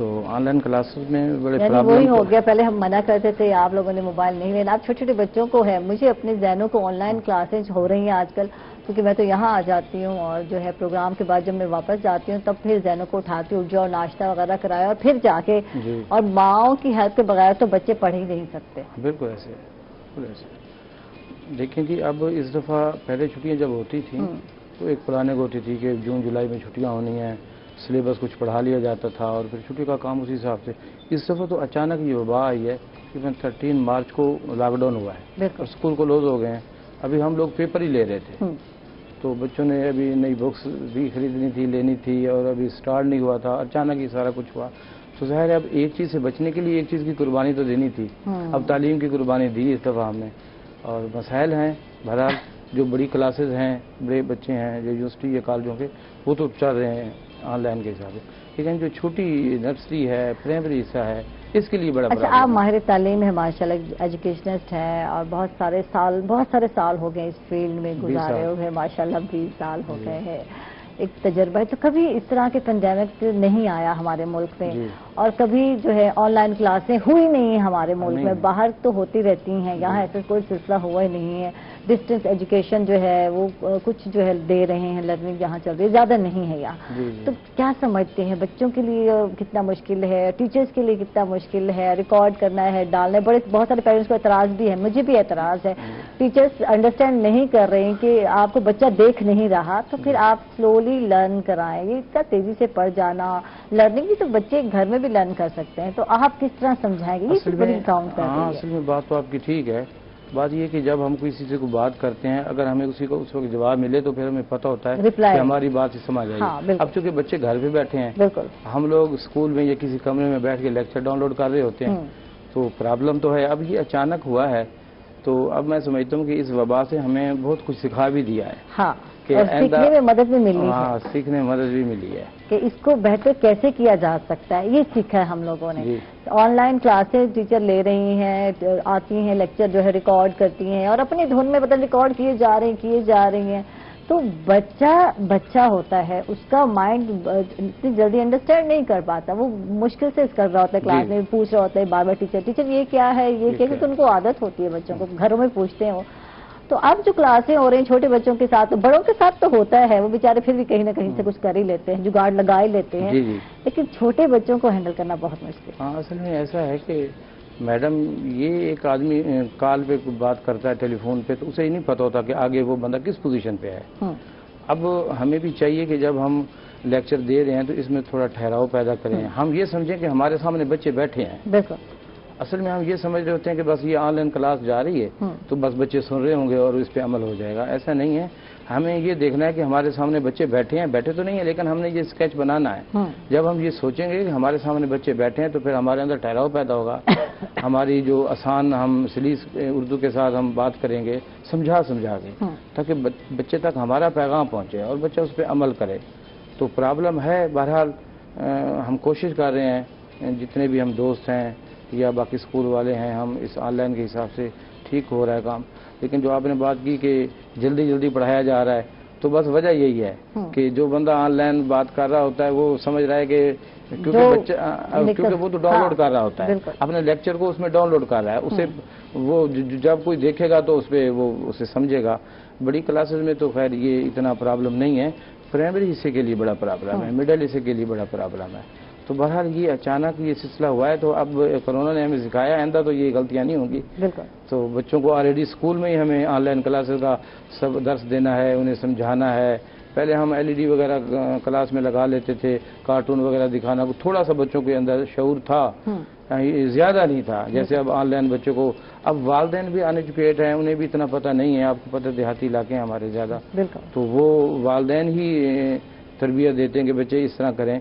تو آن لائن کلاسز میں بڑے یعنی پرابلم وہی ہو گیا، پہلے ہم منع کرتے تھے آپ لوگوں نے موبائل نہیں لینا، اب چھوٹے چھوٹے بچوں کو ہے. مجھے اپنے ذہنوں کو آن لائن کلاسز ہو رہی ہیں آج کل، کیونکہ میں تو یہاں آ جاتی ہوں اور جو ہے پروگرام کے بعد جب میں واپس جاتی ہوں تب پھر ذہنوں کو اٹھاتی ہوں، جاؤ ناشتہ وغیرہ کرایا اور پھر جا کے جی. اور ماؤں کی ہیلپ کے بغیر تو بچے پڑھ ہی نہیں سکتے. بالکل ایسے بالکل ایسے. دیکھیں کہ اب اس دفعہ پہلے چھٹیاں جب ہوتی تھیں تو ایک پلانے کو ہوتی تھی کہ جون جولائی میں چھٹیاں ہونی ہیں، سلیبس کچھ پڑھا لیا جاتا تھا اور پھر چھٹی کا کام اسی حساب سے. اس دفعہ تو اچانک یہ وبا آئی ہے کہ 13 مارچ کو لاک ڈاؤن ہوا ہے اور اسکول کلوز ہو گئے ہیں. ابھی ہم لوگ پیپر ہی لے رہے تھے تو بچوں نے ابھی نئی بکس بھی خریدنی تھی، لینی تھی، اور ابھی سٹارٹ نہیں ہوا تھا، اچانک ہی سارا کچھ ہوا. تو ظاہر ہے اب ایک چیز سے بچنے کے لیے ایک چیز کی قربانی تو دینی تھی. اب تعلیم کی قربانی دی اس دفعہ ہم نے، اور مسائل ہیں. بہرحال جو بڑی کلاسز ہیں، بڑے بچے ہیں جو یونیورسٹی یا کالجوں کے، وہ تو چل رہے ہیں آن لائن کے حساب سے، لیکن جو چھوٹی نرسری ہے، پرائمری حصہ ہے، اس کے لیے بڑا اچھا آپ ماہر تعلیم ہے ماشاءاللہ، ایجوکیشنسٹ ہیں اور بہت سارے سال ہو گئے اس فیلڈ میں گزارے ہوئے، ماشاءاللہ 20 سال ہو گئے ہیں، ایک تجربہ ہے. تو کبھی اس طرح کے پینڈیمک نہیں آیا ہمارے ملک میں اور کبھی جو ہے آن لائن کلاسیں ہوئی نہیں ہیں ہمارے ملک میں. باہر تو ہوتی رہتی ہیں، یہاں ایسا کوئی سلسلہ ہوا ہی نہیں ہے. ڈسٹینس ایجوکیشن جو ہے وہ کچھ جو ہے دے رہے ہیں، لرننگ یہاں چل رہی ہے، زیادہ نہیں ہے یہاں. تو کیا سمجھتے ہیں بچوں کے لیے کتنا مشکل ہے، ٹیچرز کے لیے کتنا مشکل ہے، ریکارڈ کرنا ہے، ڈالنا ہے. بہت سارے پیرنٹس کو اعتراض بھی ہے، مجھے بھی اعتراض ہے. ٹیچرز انڈرسٹینڈ نہیں کر رہے ہیں کہ آپ کو بچہ دیکھ نہیں رہا تو پھر آپ سلولی لرن کرائیں. یہ اتنا تیزی سے پڑھ جانا، لرننگ بھی تو بچے گھر میں بھی لرن کر سکتے ہیں. تو آپ کس طرح سمجھائیں گے؟ یہ بڑی کاؤنٹ کر رہی ہے. اصل میں بات تو آپ کی ٹھیک ہے. بات یہ کہ جب ہم کسی سے کو بات کرتے ہیں، اگر ہمیں اسی کو اس وقت جواب ملے تو پھر ہمیں پتہ ہوتا ہے کہ ہماری بات سمجھ آئے گی. اب چونکہ بچے گھر پہ بیٹھے ہیں، ہم لوگ اسکول میں یا کسی کمرے میں بیٹھ کے لیکچر ڈاؤن لوڈ کر رہے ہوتے ہیں، تو پرابلم تو ہے. اب یہ اچانک ہوا ہے تو اب میں سمجھتا ہوں کہ اس وبا سے ہمیں بہت کچھ سکھا بھی دیا ہے. ہاں، اور سیکھنے میں مدد بھی ملی ہے. ہاں، سیکھنے میں مدد بھی ملی ہے کہ اس کو بہتر کیسے کیا جا سکتا ہے، یہ سیکھا ہے ہم لوگوں نے. آن لائن کلاسز ٹیچر لے رہی ہیں، آتی ہیں لیکچر جو ہے ریکارڈ کرتی ہیں اور اپنی دھن میں مطلب ریکارڈ کیے جا رہی ہیں. تو بچہ ہوتا ہے، اس کا مائنڈ اتنی جلدی انڈرسٹینڈ نہیں کر پاتا، وہ مشکل سے کر رہا ہوتا ہے، کلاس میں پوچھ رہا ہوتا ہے بار بار ٹیچر یہ کیا ہے، یہ کیا، کیونکہ ان کو عادت ہوتی ہے، بچوں کو گھروں میں پوچھتے ہیں وہ. تو اب جو کلاسیں ہو رہی ہیں چھوٹے بچوں کے ساتھ، بڑوں کے ساتھ تو ہوتا ہے، وہ بیچارے پھر بھی کہیں نہ کہیں سے کچھ کر ہی لیتے ہیں، جگاڑ لگا ہی لیتے ہیں، لیکن چھوٹے بچوں کو ہینڈل کرنا بہت مشکل ہے. ہاں، اصل میں ایسا ہے کہ میڈم یہ ایک آدمی کال پہ بات کرتا ہے ٹیلی فون پہ، تو اسے ہی نہیں پتہ ہوتا کہ آگے وہ بندہ کس پوزیشن پہ ہے. اب ہمیں بھی چاہیے کہ جب ہم لیکچر دے رہے ہیں تو اس میں تھوڑا ٹھہراؤ پیدا کریں. ہم یہ سمجھیں کہ ہمارے سامنے بچے بیٹھے ہیں. بالکل. اصل میں ہم یہ سمجھ رہے ہوتے ہیں کہ بس یہ آن لائن کلاس جا رہی ہے تو بس بچے سن رہے ہوں گے اور اس پہ عمل ہو جائے گا. ایسا نہیں ہے. ہمیں یہ دیکھنا ہے کہ ہمارے سامنے بچے بیٹھے ہیں، بیٹھے تو نہیں ہیں لیکن ہم نے یہ اسکیچ بنانا ہے. جب ہم یہ سوچیں گے کہ ہمارے سامنے بچے بیٹھے ہیں تو پھر ہمارے اندر ٹھہراؤ پیدا ہوگا. ہماری جو آسان ہم سلیس اردو کے ساتھ ہم بات کریں گے سمجھا کے، تاکہ بچے تک ہمارا پیغام پہنچے اور بچہ اس پہ عمل کرے. تو پرابلم ہے. بہرحال ہم کوشش کر رہے ہیں، جتنے بھی ہم دوست ہیں یا باقی اسکول والے ہیں، ہم اس آن لائن کے حساب سے ٹھیک ہو رہا ہے کام. لیکن جو آپ نے بات کی کہ جلدی پڑھایا جا رہا ہے، تو بس وجہ یہی ہے کہ جو بندہ آن لائن بات کر رہا ہوتا ہے وہ سمجھ رہا ہے کہ کیونکہ وہ تو ڈاؤن لوڈ کر رہا ہوتا ہے اپنے لیکچر کو، اس میں ڈاؤن لوڈ کر رہا ہے. اسے وہ جب کوئی دیکھے گا تو اس پہ وہ اسے سمجھے گا. بڑی کلاسز میں تو خیر یہ اتنا پرابلم نہیں ہے. پرائمری حصے کے لیے بڑا پرابلم ہے، مڈل حصے کے لیے بڑا پرابلم ہے. تو بہرحال یہ اچانک یہ سلسلہ ہوا ہے تو اب کورونا نے ہمیں سکھایا، آئندہ تو یہ غلطیاں نہیں ہوں گی. تو بچوں کو آلریڈی اسکول میں ہی ہمیں آن لائن کلاسز کا سب درس دینا ہے، انہیں سمجھانا ہے. پہلے ہم LED وغیرہ کلاس میں لگا لیتے تھے، کارٹون وغیرہ دکھانا، تھوڑا سا بچوں کے اندر شعور تھا، زیادہ نہیں تھا. جیسے اب آن لائن بچوں کو، اب والدین بھی ان ایجوکیٹ ہیں، انہیں بھی اتنا پتہ نہیں ہے. آپ کو پتہ دیہاتی علاقے ہیں ہمارے زیادہ، تو وہ والدین ہی تربیت دیتے ہیں کہ بچے اس طرح کریں.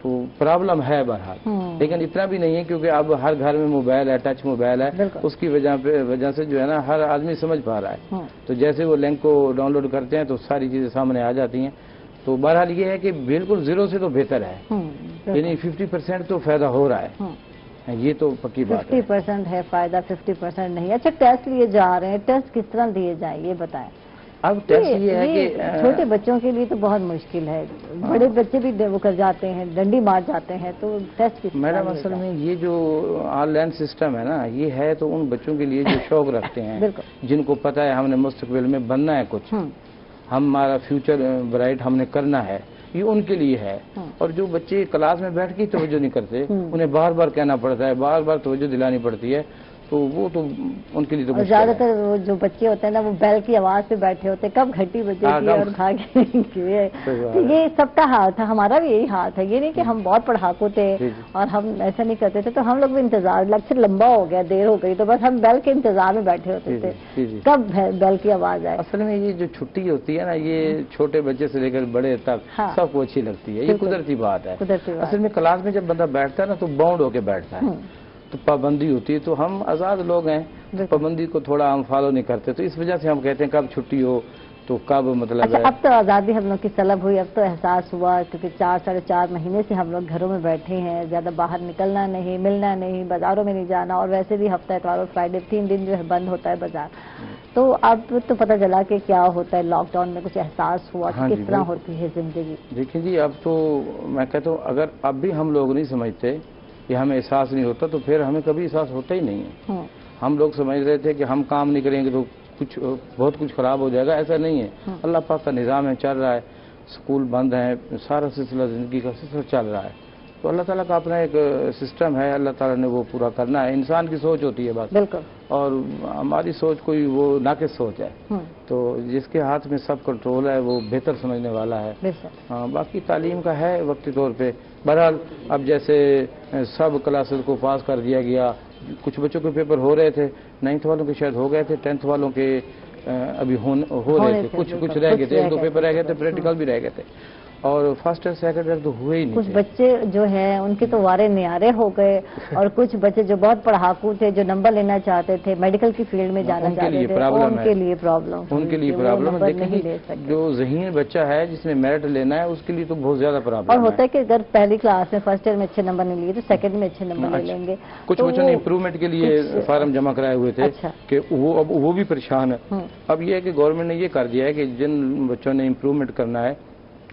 تو پرابلم ہے بہرحال، لیکن اتنا بھی نہیں ہے کیونکہ اب ہر گھر میں موبائل ہے، ٹچ موبائل ہے. اس کی وجہ سے جو ہے نا ہر آدمی سمجھ پا رہا ہے. تو جیسے وہ لنک کو ڈاؤن لوڈ کرتے ہیں تو ساری چیزیں سامنے آ جاتی ہیں. تو بہرحال یہ ہے کہ بالکل 0 سے تو بہتر ہے، یعنی 50% تو فائدہ ہو رہا ہے. یہ تو پکی بات ہے. 50% ہے فائدہ، 50% نہیں. اچھا ٹیسٹ لیے جا رہے ہیں، ٹیسٹ کس طرح دیے جائیں یہ بتائیں. اب ٹیسٹ یہ ہے کہ چھوٹے بچوں کے لیے تو بہت مشکل ہے، بڑے بچے بھی وہ کر جاتے ہیں، ڈنڈی مار جاتے ہیں، تو ٹیسٹ کی میرا اصل میں یہ جو آن لائن سسٹم ہے نا، یہ ہے تو ان بچوں کے لیے جو شوق رکھتے ہیں، جن کو پتہ ہے ہم نے مستقبل میں بننا ہے کچھ، ہمارا فیوچر برائٹ ہم نے کرنا ہے، یہ ان کے لیے ہے۔ اور جو بچے کلاس میں بیٹھ کے توجہ نہیں کرتے، انہیں بار بار کہنا پڑتا ہے، بار بار توجہ دلانی پڑتی ہے، تو وہ تو ان کے لیے تو زیادہ تر جو بچے ہوتے ہیں نا، وہ بیل کی آواز پہ بیٹھے ہوتے ہیں، کب گھنٹی بجے گی اور بھاگیں گے۔ یہ سب کا حال تھا، ہمارا بھی یہی حال تھا۔ یہ نہیں کہ ہم بہت پڑھاکو تھے اور ہم ایسا نہیں کرتے تھے، تو ہم لوگ بھی انتظار، لیکچر لمبا ہو گیا، دیر ہو گئی، تو بس ہم بیل کے انتظار میں بیٹھے ہوتے تھے کب بیل کی آواز آئے۔ اصل میں یہ جو چھٹی ہوتی ہے نا، یہ چھوٹے بچے سے لے کر بڑے تک سب کو اچھی لگتی ہے، یہ قدرتی بات ہے۔ اصل میں کلاس میں جب بندہ بیٹھتا ہے نا، تو باؤنڈ ہو کے بیٹھتا ہے، تو پابندی ہوتی ہے، تو ہم آزاد لوگ ہیں، پابندی کو تھوڑا ہم فالو نہیں کرتے، تو اس وجہ سے ہم کہتے ہیں کب چھٹی ہو تو کب مطلب ہے۔ اب تو آزادی ہم لوگ کی طلب ہوئی، اب تو احساس ہوا، کیونکہ 4-4.5 مہینے سے ہم لوگ گھروں میں بیٹھے ہیں، زیادہ باہر نکلنا نہیں، ملنا نہیں، بازاروں میں نہیں جانا، اور ویسے بھی ہفتہ اتوار اور فرائیڈے 3 دن جو ہے بند ہوتا ہے بازار۔ تو اب تو پتہ چلا کہ کیا ہوتا ہے، لاک ڈاؤن میں کچھ احساس ہوا کہ کس طرح ہوتی ہے زندگی۔ دیکھیں جی، اب تو میں کہتا ہوں اگر اب بھی ہم لوگ نہیں سمجھتے، یہ ہمیں احساس نہیں ہوتا، تو پھر ہمیں کبھی احساس ہوتا ہی نہیں ہے۔ ہم لوگ سمجھ رہے تھے کہ ہم کام نہیں کریں گے تو بہت کچھ خراب ہو جائے گا، ایسا نہیں ہے۔ اللہ پاک کا نظام ہے، چل رہا ہے، سکول بند ہیں، سارا سلسلہ زندگی کا سلسلہ چل رہا ہے، تو اللہ تعالیٰ کا اپنا ایک سسٹم ہے، اللہ تعالیٰ نے وہ پورا کرنا ہے۔ انسان کی سوچ ہوتی ہے بس، اور ہماری سوچ کوئی وہ ناقص سوچ ہے، تو جس کے ہاتھ میں سب کنٹرول ہے وہ بہتر سمجھنے والا ہے۔ باقی تعلیم کا ہے وقتی طور پہ، بہرحال اب جیسے سب کلاسز کو پاس کر دیا گیا، کچھ بچوں کے پیپر ہو رہے تھے، 9th والوں کے شاید ہو گئے تھے، 10th والوں کے ابھی ہو رہے تھے، کچھ رہ گئے تھے، 1-2 پیپر رہ گئے تھے، پریکٹیکل بھی رہ گئے تھے، اور فرسٹ اور سیکنڈ تو ہوئے ہی نہیں۔ کچھ بچے جو ہیں ان کے تو وارے نیارے ہو گئے، اور کچھ بچے جو بہت پڑھاکو تھے، جو نمبر لینا چاہتے تھے، میڈیکل کی فیلڈ میں جانا چاہتے تھے، ان کے لیے پرابلم ہے۔ جو ذہین بچہ ہے جس نے میرٹ لینا ہے، اس کے لیے تو بہت زیادہ پرابلم ہے۔ اور ہوتا ہے کہ اگر پہلی کلاس میں فرسٹ ایئر میں اچھے نمبر نہیں لیے تو سیکنڈ میں اچھے نمبر لے لیں گے۔ کچھ بچوں نے امپروومنٹ کے لیے فارم جمع کرائے ہوئے تھے کہ وہ بھی پریشان ہے۔ اب یہ ہے کہ گورنمنٹ نے یہ کر دیا ہے کہ جن بچوں نے امپروومنٹ کرنا ہے،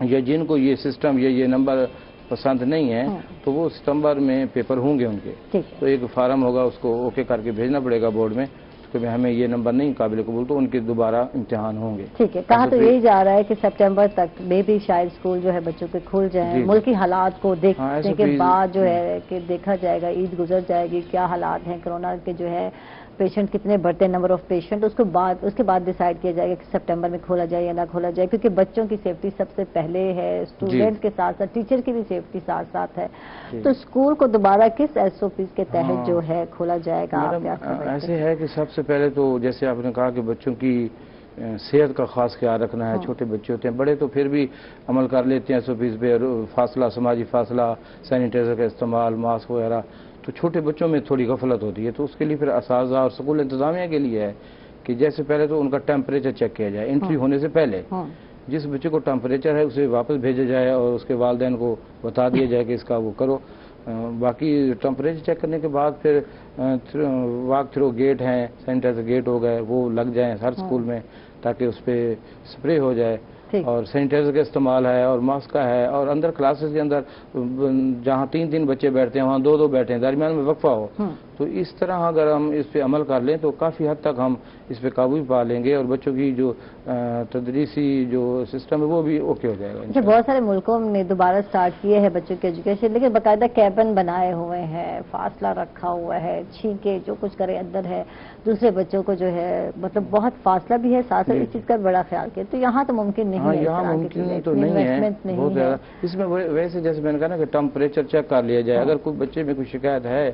یا جن کو یہ سسٹم یا یہ نمبر پسند نہیں ہے، تو وہ ستمبر میں پیپر ہوں گے ان کے، تو ایک فارم ہوگا، اس کو اوکے کر کے بھیجنا پڑے گا بورڈ میں کہ ہمیں یہ نمبر نہیں قابل قبول، تو ان کے دوبارہ امتحان ہوں گے۔ ٹھیک ہے، کہا تو یہی جا رہا ہے کہ سپٹمبر تک میں بھی شاید اسکول جو ہے بچوں کے کھل جائیں، ملکی حالات کو دیکھنے کے بعد جو ہے کہ دیکھا جائے گا، عید گزر جائے گی، کیا حالات ہیں کرونا کے، جو ہے پیشنٹ کتنے بڑھتے ہیں، نمبر آف پیشنٹ، اس کے بعد ڈیسائیڈ کیا جائے گا کہ سپٹمبر میں کھولا جائے یا نہ کھولا جائے، کیونکہ بچوں کی سیفٹی سب سے پہلے ہے، اسٹوڈنٹ کے ساتھ ساتھ ٹیچر کی بھی سیفٹی ساتھ ساتھ ہے۔ تو اسکول کو دوبارہ کس SOPs کے تحت جو ہے کھولا جائے گا؟ ایسے ہے کہ سب سے پہلے تو جیسے آپ نے کہا کہ بچوں کی صحت کا خاص خیال رکھنا ہے، چھوٹے بچے ہوتے ہیں، بڑے تو پھر بھی عمل کر لیتے ہیں SOPs پہ، فاصلہ، سماجی فاصلہ، سینیٹائزر کا استعمال، ماسک وغیرہ، تو چھوٹے بچوں میں تھوڑی غفلت ہوتی ہے، تو اس کے لیے پھر اساتذہ اور اسکول انتظامیہ کے لیے ہے کہ جیسے پہلے تو ان کا ٹیمپریچر چیک کیا جائے انٹری ہونے سے پہلے، جس بچے کو ٹیمپریچر ہے اسے واپس بھیجا جائے اور اس کے والدین کو بتا دیا جائے کہ اس کا وہ کرو۔ باقی ٹیمپریچر چیک کرنے کے بعد پھر واک تھرو گیٹ ہیں، سینیٹائزر گیٹ ہو گئے، وہ لگ جائیں ہر اسکول میں تاکہ اس پہ سپرے ہو جائے، اور سینیٹائزر کا استعمال ہے، اور ماسک کا ہے، اور اندر کلاسز کے اندر جہاں 3 بچے بیٹھتے ہیں وہاں 2 بیٹھے ہیں، درمیان میں وقفہ ہو، تو اس طرح اگر ہم اس پہ عمل کر لیں تو کافی حد تک ہم اس پہ قابو پا لیں گے، اور بچوں کی جو تدریسی جو سسٹم ہے وہ بھی اوکے ہو جائے گا۔ بہت سارے ملکوں نے دوبارہ سٹارٹ کیے ہیں بچوں کی ایجوکیشن، لیکن باقاعدہ کیبن بنائے ہوئے ہیں، فاصلہ رکھا ہوا ہے، چھینکے جو کچھ کرے اندر ہے، دوسرے بچوں کو جو ہے مطلب بہت فاصلہ بھی ہے، ساتھ اس چیز کا بڑا خیال کیا، تو یہاں تو ممکن نہیں ہے، یہاں ممکن تو نہیں ہے بہت زیادہ۔ اس میں ویسے جیسے میں نے کہا نا کہ ٹیمپریچر چیک کر لیا جائے، اگر کوئی بچے میں کوئی شکایت ہے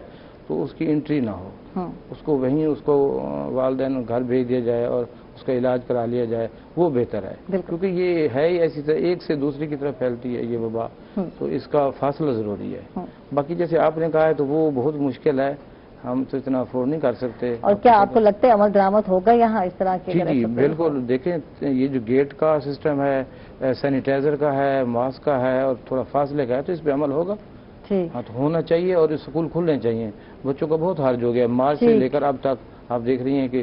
تو اس کی انٹری نہ ہو، اس کو وہیں اس کو والدین گھر بھیج دیا جائے اور اس کا علاج کرا لیا جائے، وہ بہتر ہے، کیونکہ یہ ہے ہی ایسی طرح ایک سے دوسری کی طرف پھیلتی ہے یہ وبا، تو اس کا فاصلہ ضروری ہے۔ باقی جیسے آپ نے کہا ہے تو وہ بہت مشکل ہے، ہم تو اتنا افورڈ نہیں کر سکتے۔ اور کیا آپ کو لگتا ہے عمل درآمد ہوگا یہاں اس طرح کے؟ جی بالکل، دیکھیں یہ جو گیٹ کا سسٹم ہے، سینیٹائزر کا ہے، ماسک کا ہے، اور تھوڑا فاصلے کا ہے، تو اس پہ عمل ہوگا، ہاں تو ہونا چاہیے، اور اسکول کھلنے چاہیے۔ بچوں کا بہت حرج ہو گیا، مارچ سے لے کر اب تک آپ دیکھ رہی ہیں کہ